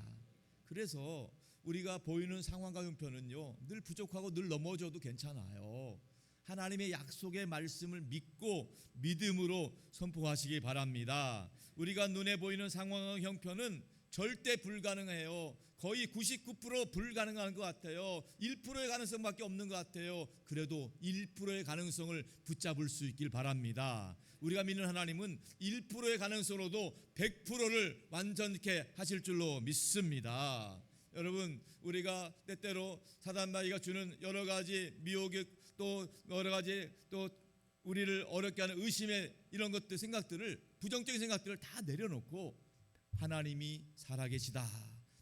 그래서 우리가 보이는 상황과 형편은요, 늘 부족하고 늘 넘어져도 괜찮아요. 하나님의 약속의 말씀을 믿고 믿음으로 선포하시기 바랍니다. 우리가 눈에 보이는 상황과 형편은 절대 불가능해요. 거의 99% 불가능한 것 같아요. 1%의 가능성밖에 없는 것 같아요. 그래도 1%의 가능성을 붙잡을 수 있길 바랍니다. 우리가 믿는 하나님은 1%의 가능성으로도 100%를 완전케 하실 줄로 믿습니다. 여러분, 우리가 때때로 사단마귀가 주는 여러 가지 미혹이, 또 여러 가지 또 우리를 어렵게 하는 의심의 이런 것들, 생각들을, 부정적인 생각들을 다 내려놓고 하나님이 살아계시다,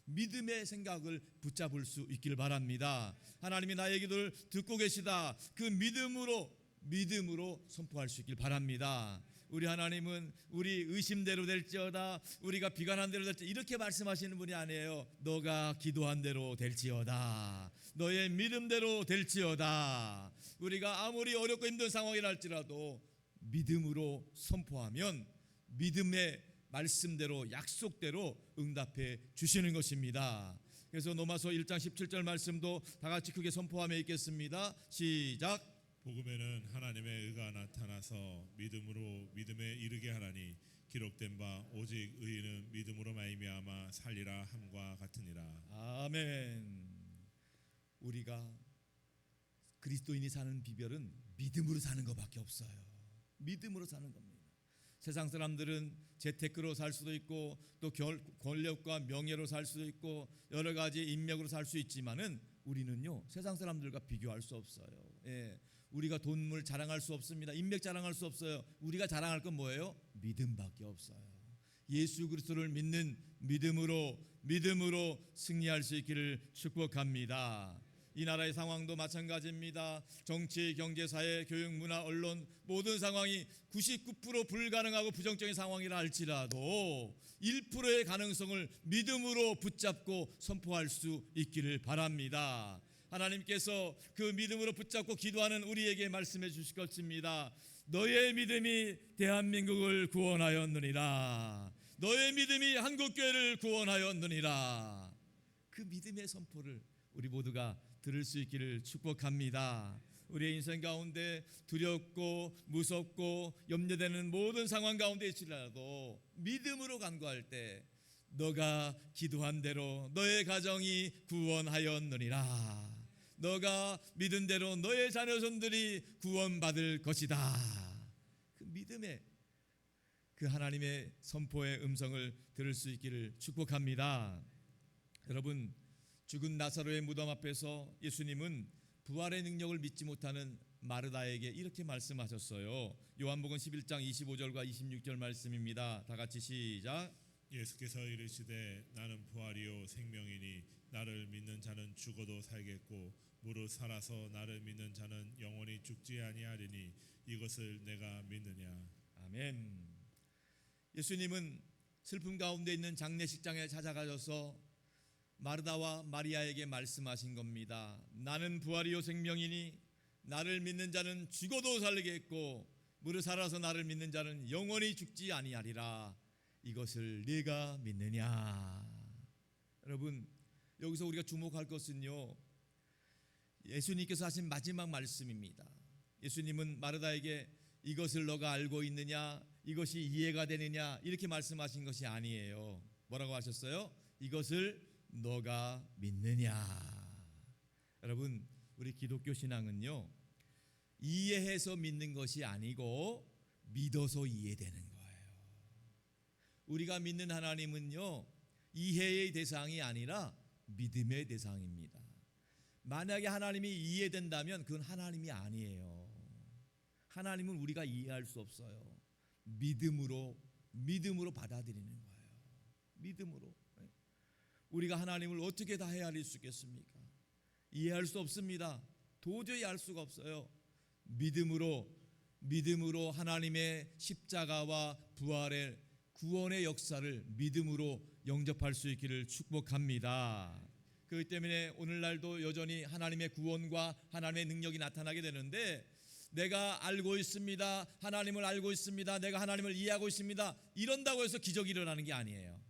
믿음의 생각을 붙잡을 수 있길 바랍니다. 하나님이 나의 기도를 듣고 계시다, 그 믿음으로 선포할 수 있길 바랍니다. 우리 하나님은 우리 의심대로 될지어다, 우리가 비관한 대로 될지 이렇게 말씀하시는 분이 아니에요. 너가 기도한 대로 될지어다, 너의 믿음대로 될지어다. 우리가 아무리 어렵고 힘든 상황이라 할지라도 믿음으로 선포하면 믿음의 말씀대로, 약속대로 응답해 주시는 것입니다. 그래서 로마서 1장 17절 말씀도 다 같이 크게 선포하며 읽겠습니다. 시작. 복음에는 하나님의 의가 나타나서 믿음으로 믿음에 이르게 하나니 기록된 바 오직 의인은 믿음으로 말미암아 살리라 함과 같으니라. 아멘. 우리가 그리스도인이 사는 비결은 믿음으로 사는 것밖에 없어요. 믿음으로 사는 겁니다. 세상 사람들은 재테크로 살 수도 있고 또 권력과 명예로 살 수도 있고 여러 가지 인맥으로 살 수 있지만은 우리는요 세상 사람들과 비교할 수 없어요. 예, 우리가 돈을 자랑할 수 없습니다. 인맥 자랑할 수 없어요. 우리가 자랑할 건 뭐예요? 믿음밖에 없어요. 예수 그리스도를 믿는 믿음으로 승리할 수 있기를 축복합니다. 이 나라의 상황도 마찬가지입니다. 정치, 경제, 사회, 교육, 문화, 언론 모든 상황이 99% 불가능하고 부정적인 상황이라 할지라도 1%의 가능성을 믿음으로 붙잡고 선포할 수 있기를 바랍니다. 하나님께서 그 믿음으로 붙잡고 기도하는 우리에게 말씀해 주실 것입니다. 너의 믿음이 대한민국을 구원하였느니라. 너의 믿음이 한국교회를 구원하였느니라. 그 믿음의 선포를 우리 모두가 들을 수 있기를 축복합니다. 우리의 인생 가운데 두렵고 무섭고 염려되는 모든 상황 가운데 있으라도 믿음으로 간구할 때 너가 기도한 대로 너의 가정이 구원하였느니라. 너가 믿은 대로 너의 자녀손들이 구원받을 것이다. 그 믿음의 그 하나님의 선포의 음성을 들을 수 있기를 축복합니다. 여러분, 죽은 나사로의 무덤 앞에서 예수님은 부활의 능력을 믿지 못하는 마르다에게 이렇게 말씀하셨어요. 요한복음 11장 25절과 26절 말씀입니다. 다 같이 시작. 예수께서 이르시되 나는 부활이요 생명이니 나를 믿는 자는 죽어도 살겠고 무릇 살아서 나를 믿는 자는 영원히 죽지 아니하리니 이것을 내가 믿느냐. 아멘. 예수님은 슬픔 가운데 있는 장례식장에 찾아가셔서 마르다와 마리아에게 말씀하신 겁니다. 나는 부활이요 생명이니 나를 믿는 자는 죽어도 살겠고 무릇 살아서 나를 믿는 자는 영원히 죽지 아니하리라. 이것을 네가 믿느냐. 여러분, 여기서 우리가 주목할 것은요, 예수님께서 하신 마지막 말씀입니다. 예수님은 마르다에게 이것을 너가 알고 있느냐, 이것이 이해가 되느냐 이렇게 말씀하신 것이 아니에요. 뭐라고 하셨어요? 이것을 너가 믿느냐. 여러분, 우리 기독교 신앙은요 이해해서 믿는 것이 아니고 믿어서 이해되는 거예요. 우리가 믿는 하나님은요 이해의 대상이 아니라 믿음의 대상입니다. 만약에 하나님이 이해된다면 그건 하나님이 아니에요. 하나님은 우리가 이해할 수 없어요. 믿음으로 받아들이는 거예요. 믿음으로. 우리가 하나님을 어떻게 다 헤아릴 수 있겠습니까? 이해할 수 없습니다. 도저히 알 수가 없어요. 믿음으로 하나님의 십자가와 부활의 구원의 역사를 믿음으로 영접할 수 있기를 축복합니다. 그렇기 때문에 오늘날도 여전히 하나님의 구원과 하나님의 능력이 나타나게 되는데 내가 알고 있습니다. 하나님을 알고 있습니다. 내가 하나님을 이해하고 있습니다. 이런다고 해서 기적이 일어나는 게 아니에요.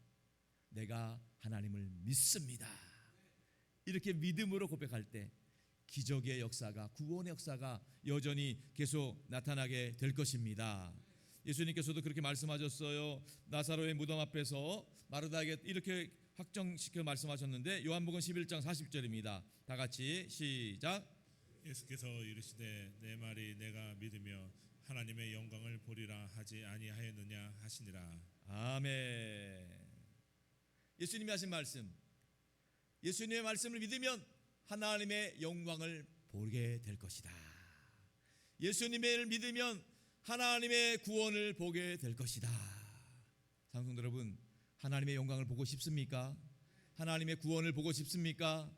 내가 하나님을 믿습니다. 이렇게 믿음으로 고백할 때 기적의 역사가, 구원의 역사가 여전히 계속 나타나게 될 것입니다. 예수님께서도 그렇게 말씀하셨어요. 나사로의 무덤 앞에서 마르다에게 이렇게 확정시켜 말씀하셨는데 요한복음 11장 40절입니다. 다 같이 시작. 예수께서 이르시되 내 말이 내가 믿으며 하나님의 영광을 보리라 하지 아니하였느냐 하시니라. 아멘. 예수님이 하신 말씀, 예수님의 말씀을 믿으면 하나님의 영광을 보게 될 것이다. 예수님을 믿으면 하나님의 구원을 보게 될 것이다. 장성도 여러분, 하나님의 영광을 보고 싶습니까? 하나님의 구원을 보고 싶습니까?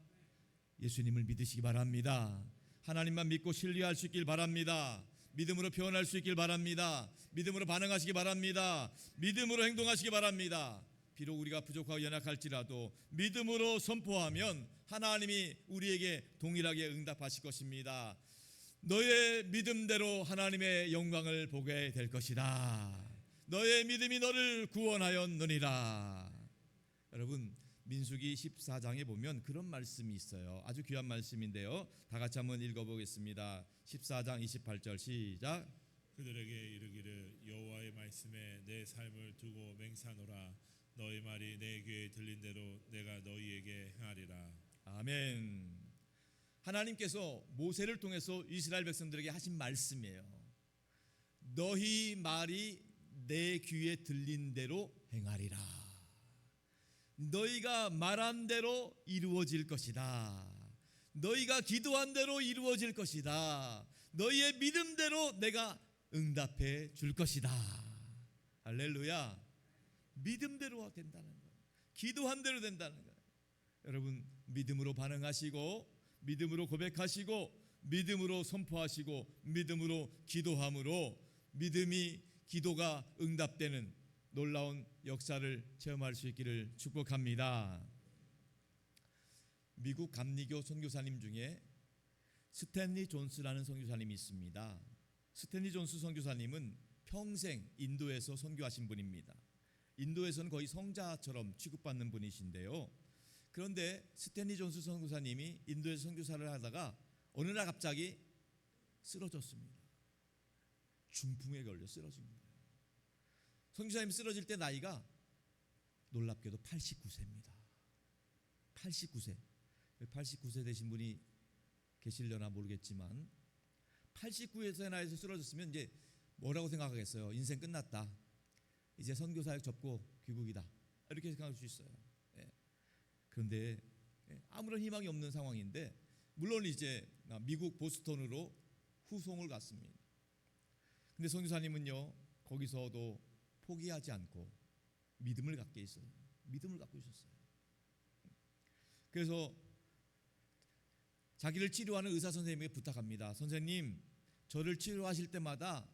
예수님을 믿으시기 바랍니다. 하나님만 믿고 신뢰할 수 있길 바랍니다. 믿음으로 표현할 수 있길 바랍니다. 믿음으로 반응하시기 바랍니다. 믿음으로 행동하시기 바랍니다. 비록 우리가 부족하고 연약할지라도 믿음으로 선포하면 하나님이 우리에게 동일하게 응답하실 것입니다. 너의 믿음대로 하나님의 영광을 보게 될 것이다. 너의 믿음이 너를 구원하였느니라. 여러분, 민수기 14장에 보면 그런 말씀이 있어요. 아주 귀한 말씀인데요. 다 같이 한번 읽어보겠습니다. 14장 28절 시작. 그들에게 이르기를 여호와의 말씀에 내 삶을 두고 맹세하노라. 너희 말이 내 귀에 들린 대로 내가 너희에게 행하리라. 아멘. 하나님께서 모세를 통해서 이스라엘 백성들에게 하신 말씀이에요. 너희 말이 내 귀에 들린 대로 행하리라. 너희가 말한 대로 이루어질 것이다. 너희가 기도한 대로 이루어질 것이다. 너희의 믿음대로 내가 응답해 줄 것이다. 할렐루야. 믿음대로 된다는 거예요. 기도한 대로 된다는 거예요. 여러분, 믿음으로 반응하시고, 믿음으로 고백하시고, 믿음으로 선포하시고, 믿음으로 기도함으로 믿음이 기도가 응답되는 놀라운 역사를 체험할 수 있기를 축복합니다. 미국 감리교 선교사님 중에 스탠리 존스라는 선교사님이 있습니다. 스탠리 존스 선교사님은 평생 인도에서 선교하신 분입니다. 인도에서는 거의 성자처럼 취급받는 분이신데요. 그런데 스탠리 존스 선교사님이 인도에서 선교사를 하다가 어느 날 갑자기 쓰러졌습니다. 중풍에 걸려 쓰러진 거예요. 선교사님이 쓰러질 때 나이가 놀랍게도 89세입니다. 89세. 89세 되신 분이 계시려나 모르겠지만 89세의 나이에서 쓰러졌으면 이제 뭐라고 생각하겠어요? 인생 끝났다. 이제 선교사역 접고 귀국이다. 이렇게 생각할 수 있어요. 그런데 아무런 희망이 없는 상황인데 물론 이제 미국 보스턴으로 후송을 갔습니다. 근데 선교사님은요 거기서도 포기하지 않고 믿음을 갖게 있어요. 믿음을 갖고 있었어요. 그래서 자기를 치료하는 의사 선생님에게 부탁합니다. 선생님, 저를 치료하실 때마다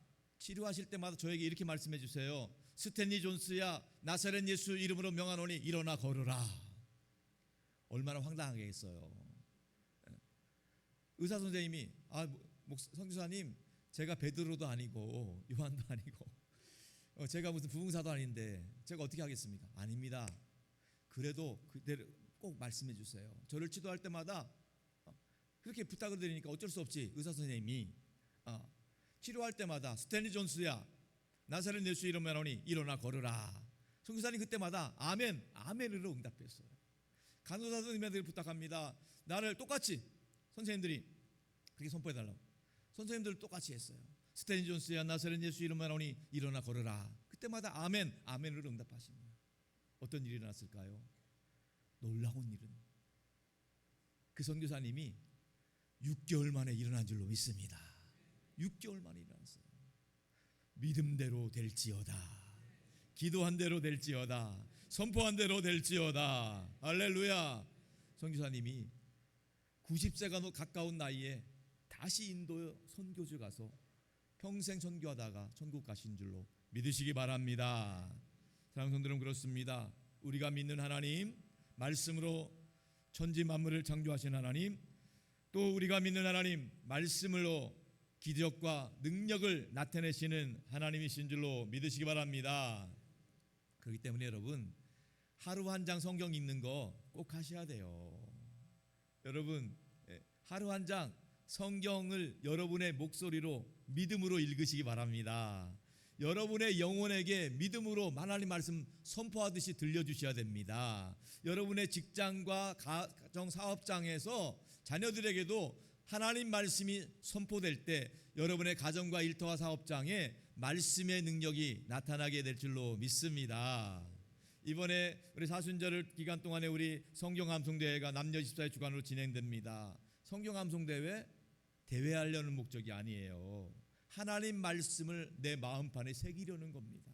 저에게 이렇게 말씀해 주세요. 스탠리 존스야, 나사렛 예수 이름으로 명하노니 일어나 걸으라. 얼마나 황당하겠어요. 의사 선생님이 선교사님, 제가 베드로도 아니고 요한도 아니고 제가 무슨 부흥사도 아닌데 제가 어떻게 하겠습니까? 아닙니다. 그래도 그대로 꼭 말씀해 주세요. 저를 치료할 때마다 그렇게 부탁을 드리니까 어쩔 수 없이 의사 선생님이 치료할 때마다 스탠리 존스야, 나사렛 예수 이름으로 하노니 일어나 걸으라. 선교사님 그때마다 아멘, 아멘으로 응답했어요. 간호사 선생님한테 부탁합니다. 나를 똑같이 선생님들이 그렇게 선포해달라고. 선생님들 똑같이 했어요. 스탠리 존스야, 나사렛 예수 이름으로 하노니 일어나 걸으라. 그때마다 아멘, 아멘으로 응답하십니다. 어떤 일이 일어났을까요? 놀라운 일은 그 선교사님이 6개월 만에 일어난 줄로 믿습니다. 6개월 만에 일어났어요. 믿음대로 될지어다. 기도한 대로 될지어다. 선포한 대로 될지어다. 할렐루야. 선교사님이 90세가 가까운 나이에 다시 인도 선교지 가서 평생 선교하다가 천국 가신 줄로 믿으시기 바랍니다. 사랑하는 성도들은 그렇습니다. 우리가 믿는 하나님, 말씀으로 천지 만물을 창조하신 하나님, 또 우리가 믿는 하나님, 말씀으로 기적과 능력을 나타내시는 하나님이신 줄로 믿으시기 바랍니다. 그렇기 때문에 여러분, 하루 한 장 성경 읽는 거 꼭 하셔야 돼요. 여러분, 하루 한 장 성경을 여러분의 목소리로 믿음으로 읽으시기 바랍니다. 여러분의 영혼에게 믿음으로 하나님 말씀 선포하듯이 들려주셔야 됩니다. 여러분의 직장과 가정 사업장에서 자녀들에게도 하나님 말씀이 선포될 때 여러분의 가정과 일터와 사업장에 말씀의 능력이 나타나게 될 줄로 믿습니다. 이번에 우리 사순절 기간 동안에 우리 성경 암송대회가 남녀 24의 주관으로 진행됩니다. 성경 암송대회 대회하려는 목적이 아니에요. 하나님 말씀을 내 마음판에 새기려는 겁니다.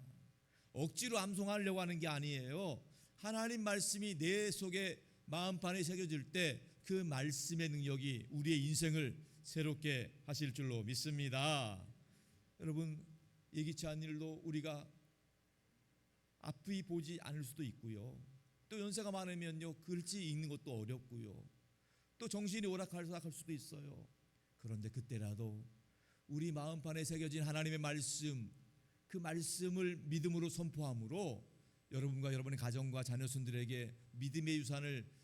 억지로 암송하려고 하는 게 아니에요. 하나님 말씀이 내 속에 마음판에 새겨질 때 그 말씀의 능력이 우리의 인생을 새롭게 하실 줄로 믿습니다. 여러분, 예기치 않은 일로 우리가 앞이 보지 않을 수도 있고요. 또 연세가 많으면요, 글씨 읽는 것도 어렵고요. 또 정신이 오락할 수도 있어요. 그런데 그때라도 우리 마음판에 새겨진 하나님의 말씀, 그 말씀을 믿음으로 선포함으로 여러분과 여러분의 가정과 자녀손들에게 믿음의 유산을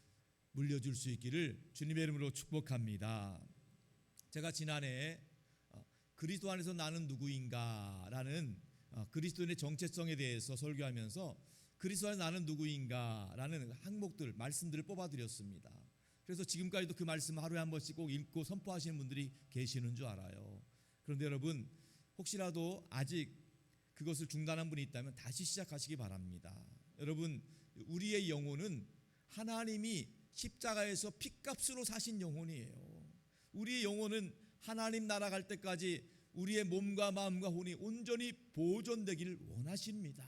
물려줄 수 있기를 주님의 이름으로 축복합니다. 제가 지난해 그리스도 안에서 나는 누구인가라는 그리스도인의 정체성에 대해서 설교하면서 그리스도 안에서 나는 누구인가라는 항목들, 말씀들을 뽑아드렸습니다. 그래서 지금까지도 그 말씀 하루에 한 번씩 꼭 읽고 선포하시는 분들이 계시는 줄 알아요. 그런데 여러분, 혹시라도 아직 그것을 중단한 분이 있다면 다시 시작하시기 바랍니다. 여러분, 우리의 영혼은 하나님이 십자가에서 핏값으로 사신 영혼이에요. 우리의 영혼은 하나님 나라 갈 때까지 우리의 몸과 마음과 혼이 온전히 보존되기를 원하십니다.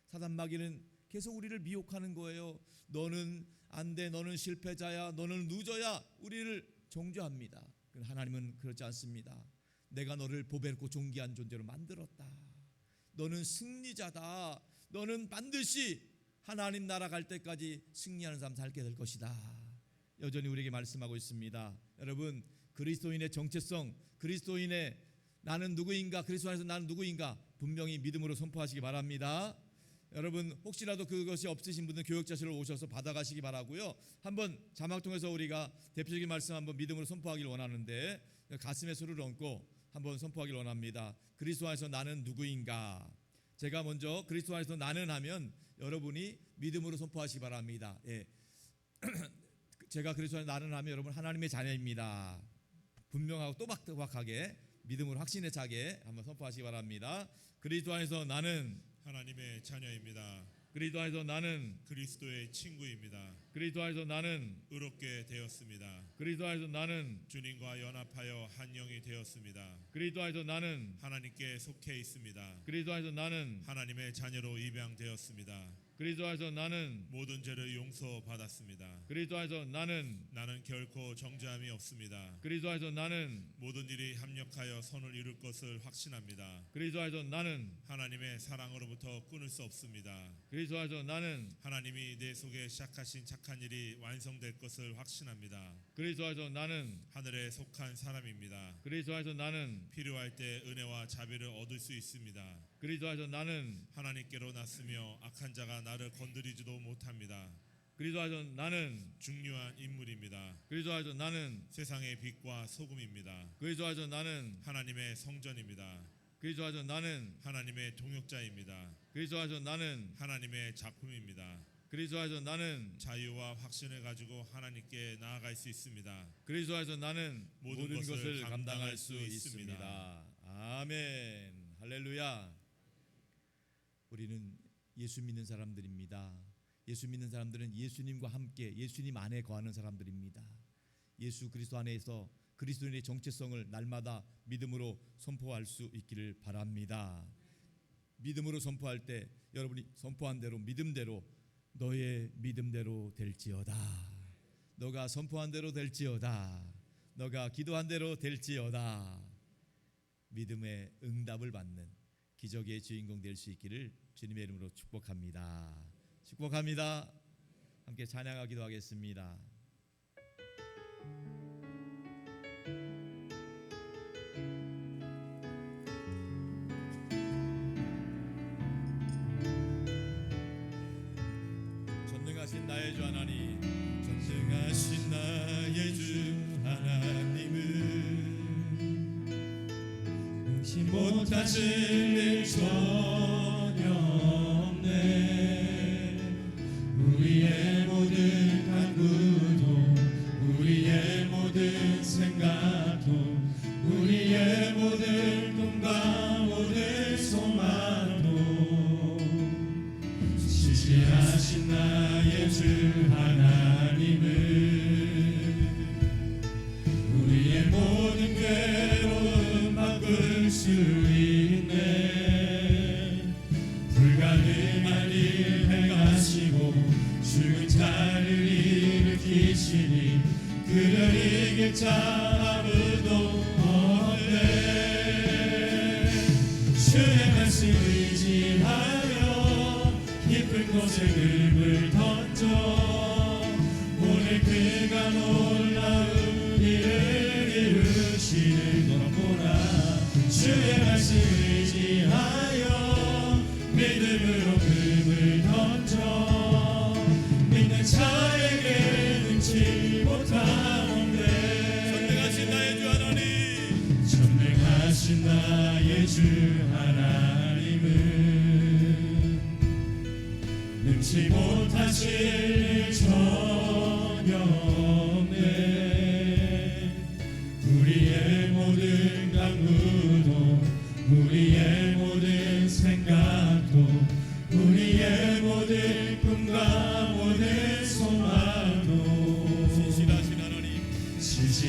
사단 마귀는 계속 우리를 미혹하는 거예요. 너는 안 돼, 너는 실패자야, 너는 루저야, 우리를 정죄합니다. 하나님은 그렇지 않습니다. 내가 너를 보배롭고 존귀한 존재로 만들었다. 너는 승리자다. 너는 반드시 하나님 나라 갈 때까지 승리하는 삶 살게 될 것이다. 여전히 우리에게 말씀하고 있습니다. 여러분, 그리스도인의 정체성, 그리스도인의 나는 누구인가, 그리스도 안에서 나는 누구인가 분명히 믿음으로 선포하시기 바랍니다. 여러분, 혹시라도 그것이 없으신 분들은 교역자실로 오셔서 받아가시기 바라고요. 한번 자막 통해서 우리가 대표적인 말씀 한번 믿음으로 선포하기를 원하는데, 가슴에 손을 얹고 한번 선포하기를 원합니다. 그리스도 안에서 나는 누구인가. 제가 먼저 그리스도 안에서 나는 하면 여러분이 믿음으로 선포하시기 바랍니다. 예. 제가 그리스도 안에서 나는 하면 여러분 하나님의 자녀입니다. 분명하고 또박또박하게 믿음으로 확신에 차게 한번 선포하시기 바랍니다. 그리스도 안에서 나는 하나님의 자녀입니다. 그리스도 안에서 나는 그리스도의 친구입니다. 그리스도 안에서 나는 의롭게 되었습니다. 그리스도 안에서 나는 주님과 연합하여 한 영이 되었습니다. 그리스도 안에서 나는 하나님께 속해 있습니다. 그리스도 안에서 나는 하나님의 자녀로 입양되었습니다. 그리스도 안에서 나는 모든 죄를 용서받았습니다. 그리스도 안에서 나는 결코 정죄함이 없습니다. 그리스도 안에서 나는 모든 일이 합력하여 선을 이룰 것을 확신합니다. 그리스도 안에서 나는 하나님의 사랑으로부터 끊을 수 없습니다. 그리스도 안에서 나는 하나님이 내 속에 시작하신 착한 일이 완성될 것을 확신합니다. 그리스도 안에서 나는 하늘에 속한 사람입니다. 그리스도 안에서 나는 필요할 때 은혜와 자비를 얻을 수 있습니다. 그리스도 안에서 나는 하나님께로 났으며 악한 자가 나를 건드리지도 못합니다. 그리스도 안에서 나는 중요한 인물입니다. 그리스도 안에서 나는 세상의 빛과 소금입니다. 그리스도 안에서 나는 하나님의 성전입니다. 그리스도 안에서 나는 하나님의 동역자입니다. 그리스도 안에서 나는 하나님의 작품입니다. 그리스도 안에서 나는 자유와 확신을 가지고 하나님께 나아갈 수 있습니다. 그리스도 안에서 나는 모든 모든 것을 것을 감당할 감당할 수 수 있습니다. 있습니다. 아멘. 할렐루야. 우리는 예수 믿는 사람들입니다. 예수 믿는 사람들은 예수님과 함께 예수님 안에 거하는 사람들입니다. 예수 그리스도 안에서 그리스도인의 정체성을 날마다 믿음으로 선포할 수 있기를 바랍니다. 믿음으로 선포할 때 여러분이 선포한 대로 믿음대로 너의 믿음대로 될지어다. 너가 선포한 대로 될지어다. 너가 기도한 대로 될지어다. 믿음의 응답을 받는 기적의 주인공 될 수 있기를 주님의 이름으로 축복합니다. 축복합니다. 함께 찬양하기도 하겠습니다. 전능하신 나의 주 하나님, 전능하신 나의 주 하나님은 능치 못하실 일 전혀 없네. 우리의 모든 간구도 우리의 모든 생각도 우리의 모든 꿈과 모든 소망도 지시하신 나의 주 하나님은 우리의 모든 괴로움 바꿀 수 있네. 불가능한 일 행하시고 죽은 자를 일으키시니 그를 이길 자 아무도 없네. 주의 말씀 의지하여 깊은 곳에 금을 던져 오늘 그가 놀라운 일을 이루시는 걸 보라. 주의 말씀 의지하여 믿음으로 금을 던져 믿는 자에게 능치 못하는데. 전능하신 나의 주 하나님, 전능하신 나의 주 하나님은 능치 못하실 일 전혀 없네.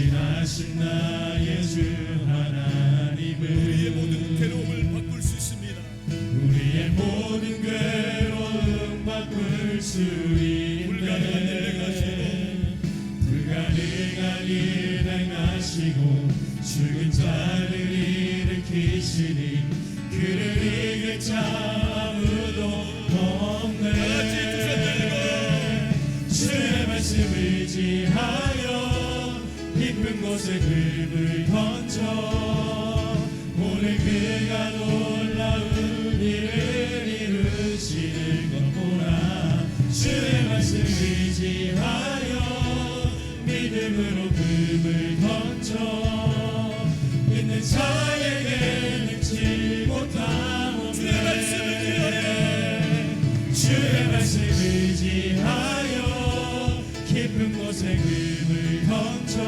대신하신 나의 주 하나님을 우리의 모든 괴로움을 바꿀 수 있습니다. 우리의 모든 괴로움 바꿀 수 불가능한 일 있네. 불가능한 일 행하시고 죽은 자를 일으키시니 그를 이길 자 아무도 없네. 주의 말씀 의지하여 깊은 곳에 금을 던져 오늘 그가 놀라운 일을 이루시는 것 보라. 주의 말씀 의지하여 믿음으로 금을 던져 믿는 자에게 능치 못함 없네. 주의 말씀 의지하여 주의 말씀 의지하여 깊은 곳에 금을 던져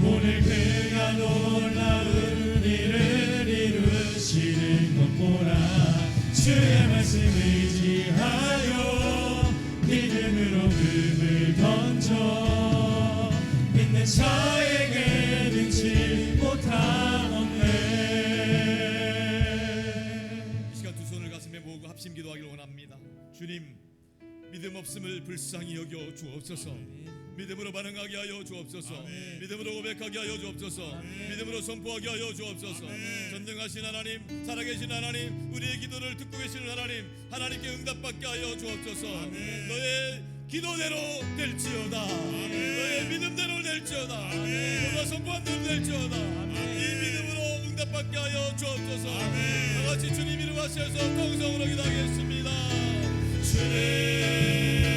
오늘 그가 놀라운 일을 이루시는 것 보라. 주의 말씀 의지하여 믿음으로 금을 던져 믿는 자에게 능치 못함 없네. 이 시간 두 손을 가슴에 모으고 합심 기도하기를 원합니다. 주님, 믿음 없음을 불쌍히 여겨 주옵소서. 믿음으로 반응하게 하여 주옵소서. 믿음으로 고백하게 하여 주옵소서. 믿음으로 선포하게 하여 주옵소서. 전능하신 하나님, 살아계신 하나님, 우리의 기도를 듣고 계시는 하나님, 하나님께 응답받게 하여 주옵소서. 너의 기도대로 될지어다. 너의 믿음대로 될지어다. 너가 선포한 대로 될지어다. 이 믿음으로 응답받게 하여 주옵소서. 다같이 주님 이름 하셔서 통성으로 기도하겠습니다. 주님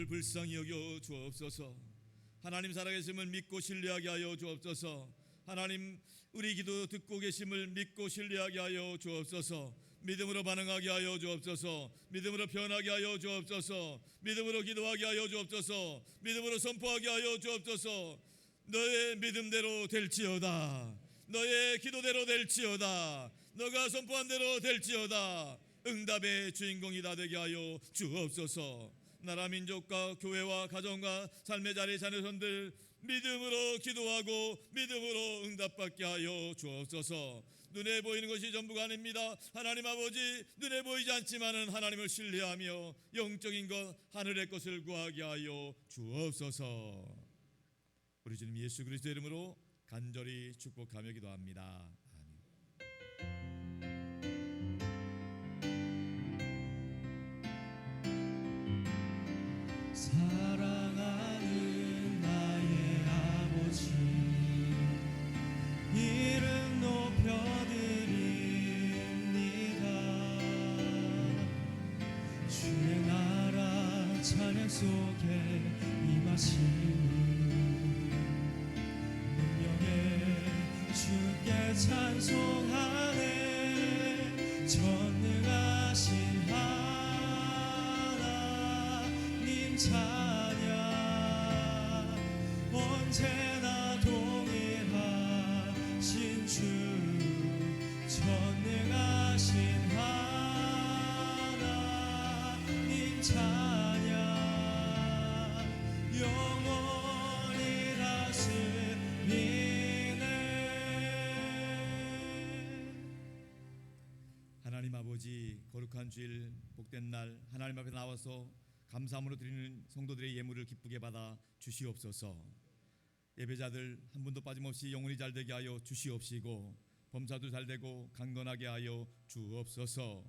불쌍히 여겨 주옵소서. 하나님 살아계심을 믿고 신뢰하게 하여 주옵소서. 하나님 우리 기도 듣고 계심을 믿고 신뢰하게 하여 주옵소서. 믿음으로 반응하게 하여 주옵소서. 믿음으로 변하게 하여 주옵소서. 믿음으로 기도하게 하여 주옵소서. 믿음으로 선포하게 하여 주옵소서. 너의 믿음대로 될지어다. 너의 기도대로 될지어다. 너가 선포한 대로 될지어다. 응답의 주인공이 다 되게 하여 주옵소서. 나라 민족과 교회와 가정과 삶의 자리 자녀손들 믿음으로 기도하고 믿음으로 응답받게 하여 주옵소서. 눈에 보이는 것이 전부가 아닙니다. 하나님 아버지, 눈에 보이지 않지만은 하나님을 신뢰하며 영적인 것, 하늘의 것을 구하게 하여 주옵소서. 우리 주님 예수 그리스도의 이름으로 간절히 축복하며 기도합니다. 사랑하는 나의 아버지, 이름 높여드립니다. 주의 나라 찬양 속에 임하시니 능력에 주께 찬송하네. 전능하신 하나님 찬양, 언제나 동일하신 주, 전능하신 하나님 찬양, 영원히 다스리네. 하나님 아버지, 거룩한 주일 복된 날 하나님 앞에 나와서 감사함으로 드리는 성도들의 예물을 기쁘게 받아 주시옵소서. 예배자들 한 분도 빠짐없이 영혼이 잘되게 하여 주시옵시고 범사도 잘되고 강건하게 하여 주옵소서.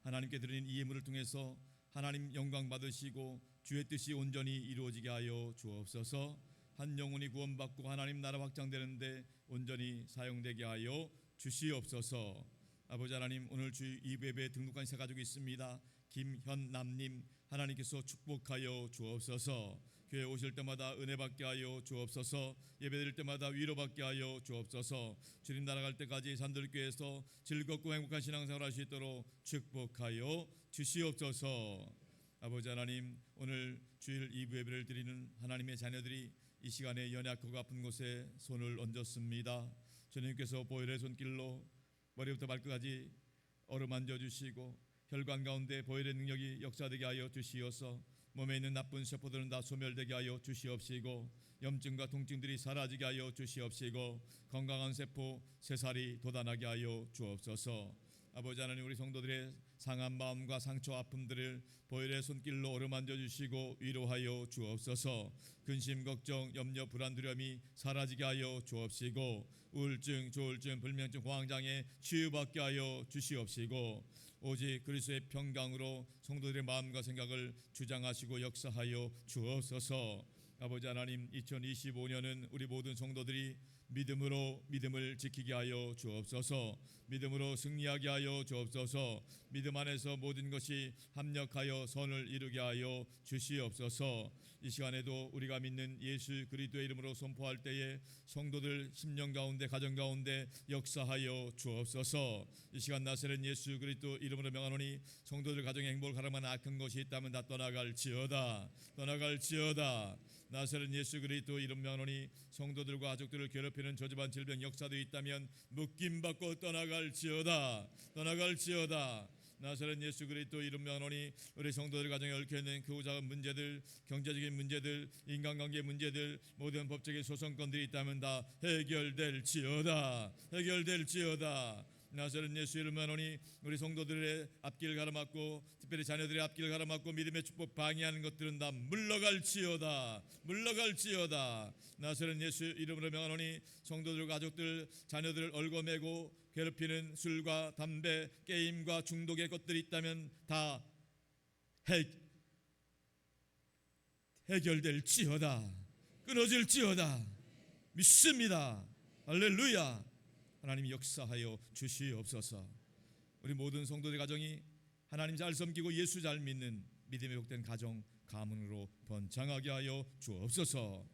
하나님께 드리는 이 예물을 통해서 하나님 영광 받으시고 주의 뜻이 온전히 이루어지게 하여 주옵소서. 한 영혼이 구원받고 하나님 나라 확장되는데 온전히 사용되게 하여 주시옵소서. 아버지 하나님, 오늘 주 2부예배에 등록한 세 가족이 있습니다. 김현남님, 하나님께서 축복하여 주옵소서. 교회 오실 때마다 은혜 받게 하여 주옵소서. 예배드릴 때마다 위로받게 하여 주옵소서. 주님 나라갈 때까지 산들교회에서 즐겁고 행복한 신앙생활 할 수 있도록 축복하여 주시옵소서. 아버지 하나님, 오늘 주일 2부 예배를 드리는 하나님의 자녀들이 이 시간에 연약하고 아픈 곳에 손을 얹었습니다. 주님께서 보혈의 손길로 머리부터 발끝까지 어루만져 주시고 혈관 가운데 보혈의 능력이 역사되게 하여 주시어서 몸에 있는 나쁜 세포들은 다 소멸되게 하여 주시옵시고 염증과 통증들이 사라지게 하여 주시옵시고 건강한 세포 새살이 돋아나게 하여 주옵소서. 아버지 하나님, 우리 성도들의 상한 마음과 상처 아픔들을 보혈의 손길로 어루만져 주시고 위로하여 주옵소서. 근심 걱정 염려 불안 두려움이 사라지게 하여 주옵시고 우울증 조울증 불면증 공황장애 치유받게 하여 주시옵시고 오직 그리스도의 평강으로 성도들의 마음과 생각을 주장하시고 역사하여 주옵소서. 아버지 하나님, 2025년은 우리 모든 성도들이 믿음으로 믿음을 지키게 하여 주옵소서. 믿음으로 승리하게 하여 주옵소서. 믿음 안에서 모든 것이 합력하여 선을 이루게 하여 주시옵소서. 이 시간에도 우리가 믿는 예수 그리스도의 이름으로 선포할 때에 성도들 심령 가운데 가정 가운데 역사하여 주옵소서. 이 시간 나사렛 예수 그리스도 이름으로 명하노니 성도들 가정의 행복을 가름한 악한 것이 있다면 다 떠나갈지어다. 떠나갈지어다. 나사렛 예수 그리스도 이름 명하노니 성도들과 가족들을 괴롭히는 저주반 질병 역사도 있다면 묶임받고 떠나갈지어다. 떠나갈지어다. 나사렛 예수 그리스도 이름 명하노니 우리 성도들 가정에 얽혀있는 크고 작은 문제들, 경제적인 문제들, 인간관계 문제들, 모든 법적인 소송건들이 있다면 다 해결될지어다. 해결될지어다. 나사렛 예수 이름 명하노니 우리 성도들의 앞길 가로막고 특별히 자녀들의 앞길 가로막고 믿음의 축복 방해하는 것들은 다 물러갈지어다. 물러갈지어다. 나사렛 예수 이름으로 명하노니 성도들 가족들 자녀들을 얽어매고 괴롭히는 술과 담배 게임과 중독의 것들이 있다면 다 해결될지어다. 끊어질지어다. 믿습니다. 할렐루야. 하나님이 역사하여 주시옵소서. 우리 모든 성도들 가정이 하나님 잘 섬기고 예수 잘 믿는 믿음의 복된 가정 가문으로 번창하게 하여 주옵소서.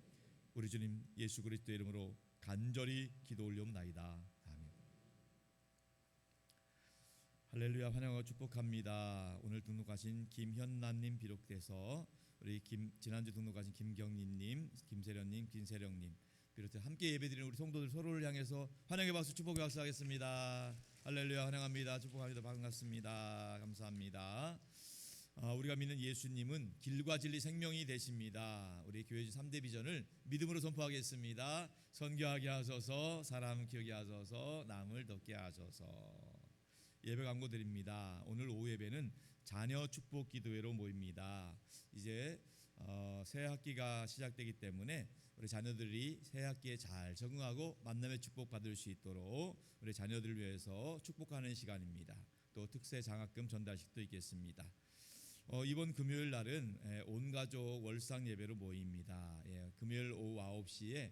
우리 주님 예수 그리스도의 이름으로 간절히 기도 올려옵나이다. 아멘. 할렐루야. 환영하고 축복합니다. 오늘 등록하신 김현란님 비롯돼서 우리 지난주 등록하신 김경림님, 김세련님, 김세령님 비롯해 함께 예배드리는 우리 성도들 서로를 향해서 환영의 박수 축복의 박수 하겠습니다. 할렐루야. 환영합니다. 축복합니다. 반갑습니다. 감사합니다. 우리가 믿는 예수님은 길과 진리 생명이 되십니다. 우리 교회 3대 비전을 믿음으로 선포하겠습니다. 선교하게 하소서, 사람 키우게 하소서, 남을 돕게 하소서. 예배 광고 드립니다. 오늘 오후 예배는 자녀 축복 기도회로 모입니다. 이제 새 학기가 시작되기 때문에 우리 자녀들이 새 학기에 잘 적응하고 만남의 축복 받을 수 있도록 우리 자녀들을 위해서 축복하는 시간입니다. 또 특세 장학금 전달식도 있겠습니다. 이번 금요일 날은 온 가족 월상 예배로 모입니다. 금요일 오후 9시에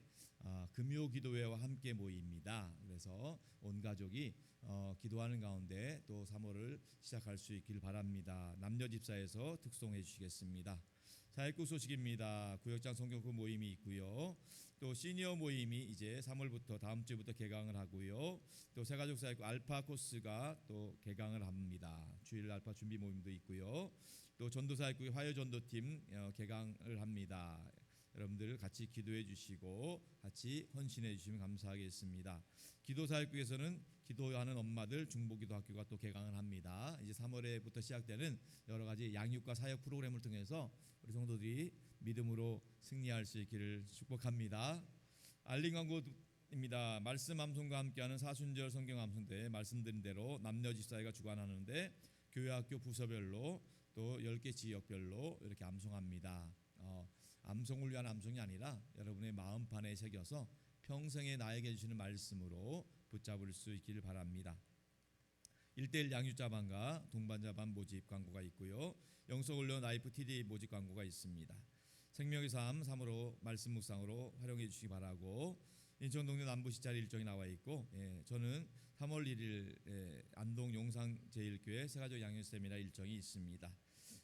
금요 기도회와 함께 모입니다. 그래서 온 가족이 기도하는 가운데 또 3월을 시작할 수 있길 바랍니다. 남녀 집사에서 특송해 주시겠습니다. 사역구 소식입니다. 구역장 성경구 모임이 있고요. 또 시니어 모임이 이제 3월부터 다음 주부터 개강을 하고요. 또 새가족 사역구 알파 코스가 또 개강을 합니다. 주일 알파 준비 모임도 있고요. 또 전도사역구 화요전도팀 개강을 합니다. 여러분들 같이 기도해 주시고 같이 헌신해 주시면 감사하겠습니다. 기도사역국에서는 기도하는 엄마들 중보기도 학교가 또 개강을 합니다. 이제 3월에부터 시작되는 여러 가지 양육과 사역 프로그램을 통해서 우리 성도들이 믿음으로 승리할 수 있기를 축복합니다. 알림 광고입니다. 말씀 암송과 함께하는 사순절 성경 암송대 말씀드린 대로 남녀 집사회가 주관하는데 교회 학교 부서별로 또 10개 지역별로 이렇게 암송합니다. 암송을 위한 암송이 아니라 여러분의 마음판에 새겨서 평생에 나에게 주시는 말씀으로 붙잡을 수 있기를 바랍니다. 1:1 양육자반과 동반자반 모집 광고가 있고요. 영성훈련 라이프 TD 모집 광고가 있습니다. 생명의 삶 3으로 말씀 묵상으로 활용해 주시기 바라고 인천 동네 남부시찰 일정이 나와 있고 저는 3월 1일 안동 용상 제1교회 새가족 양육 세미나 일정이 있습니다.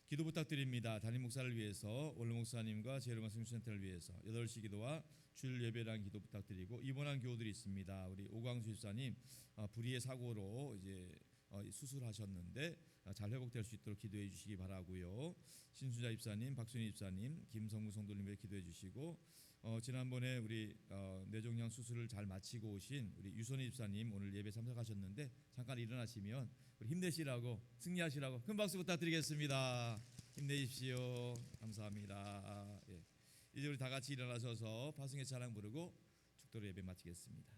기도 부탁드립니다. 담임 목사를 위해서 원로 목사님과 제로만 승수센터를 위해서 8시 기도와 주일 예배랑 기도 부탁드리고 입원한 교우들이 있습니다. 우리 오광수 집사님 불의의 사고로 이제 수술하셨는데 잘 회복될 수 있도록 기도해 주시기 바라고요. 신수자 집사님, 박순희 집사님, 김성무 성도님 위해 기도해 주시고 지난번에 우리 뇌종양 수술을 잘 마치고 오신 우리 유선희 집사님 오늘 예배 참석하셨는데 잠깐 일어나시면 우리 힘내시라고 승리하시라고 큰 박수 부탁드리겠습니다. 힘내십시오. 감사합니다. 이제 우리 다 같이 일어나셔서 파승의 찬양 부르고 축도로 예배 마치겠습니다.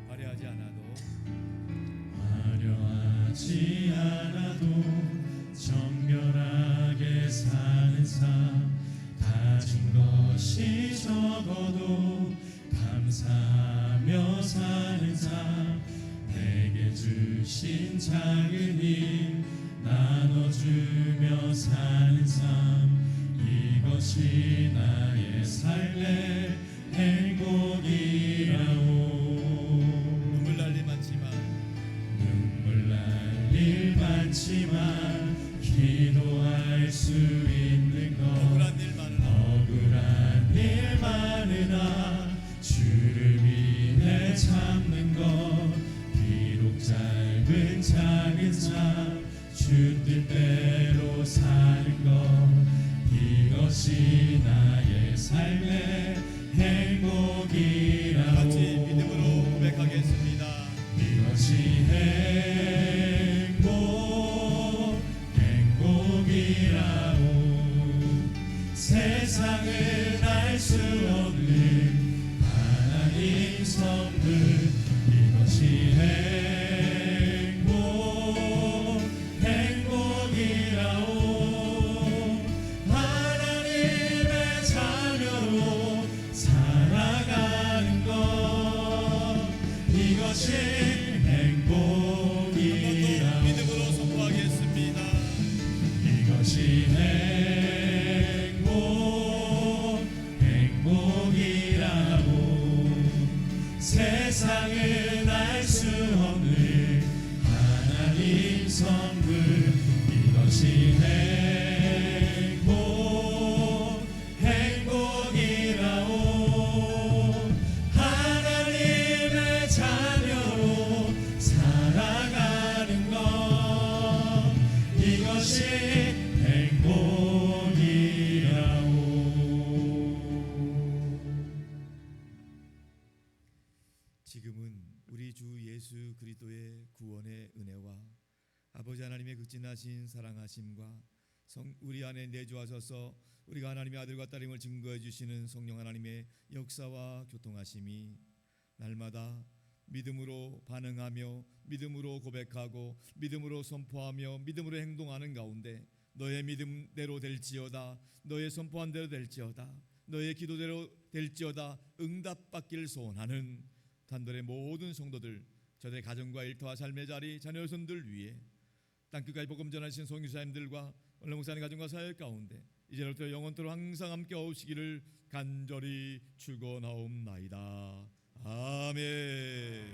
화려하지 않아도 정결하게 사는 삶 가진 것이 적어도 감사하며 사는 삶 내게 주신 작은 힘 나눠주며 사는 삶 이것이 나의 삶의 행복이라오. 눈물 날 일 많지만 기도할 수 있는 것 억울한 일 많으나 주를 위해 참는 것 비록 짧은 작은 삶 주 뜻대로 사는 것 이것이 나의 삶의 행복이라고. 같이 믿음으로 고백하겠습니다. 이것이 행복이라고. 세상은 알 수 없는 하나님 선물 이것이 행복이라고. 하나님의 자녀로 살아가는 것 이것이 행복이라고. 믿음으로 선포하겠습니다. 이것이 행복이라고. 세상은 알 수 없는 하나님 선물 이것이 행복이라고. 하나님의 자녀로 살아가는 것 이것이 행복이라고. 아버지 하나님의 극진하신 사랑하심과 우리 안에 내주하셔서 우리가 하나님의 아들과 딸임을 증거해 주시는 성령 하나님의 역사와 교통하심이 날마다 믿음으로 반응하며 믿음으로 고백하고 믿음으로 선포하며 믿음으로 행동하는 가운데 너의 믿음대로 될지어다, 너의 선포한 대로 될지어다, 너의 기도대로 될지어다 응답받기를 소원하는 단돌의 모든 성도들, 저들의 가정과 일터와 삶의 자리, 자녀 손들 위에 땅끝까지 복음 전하신 선교사님들과 원래 목사님 가정과 사역 가운데 이제부터 영원토록 항상 함께 오시기를 간절히 축원하옵나이다. 아멘.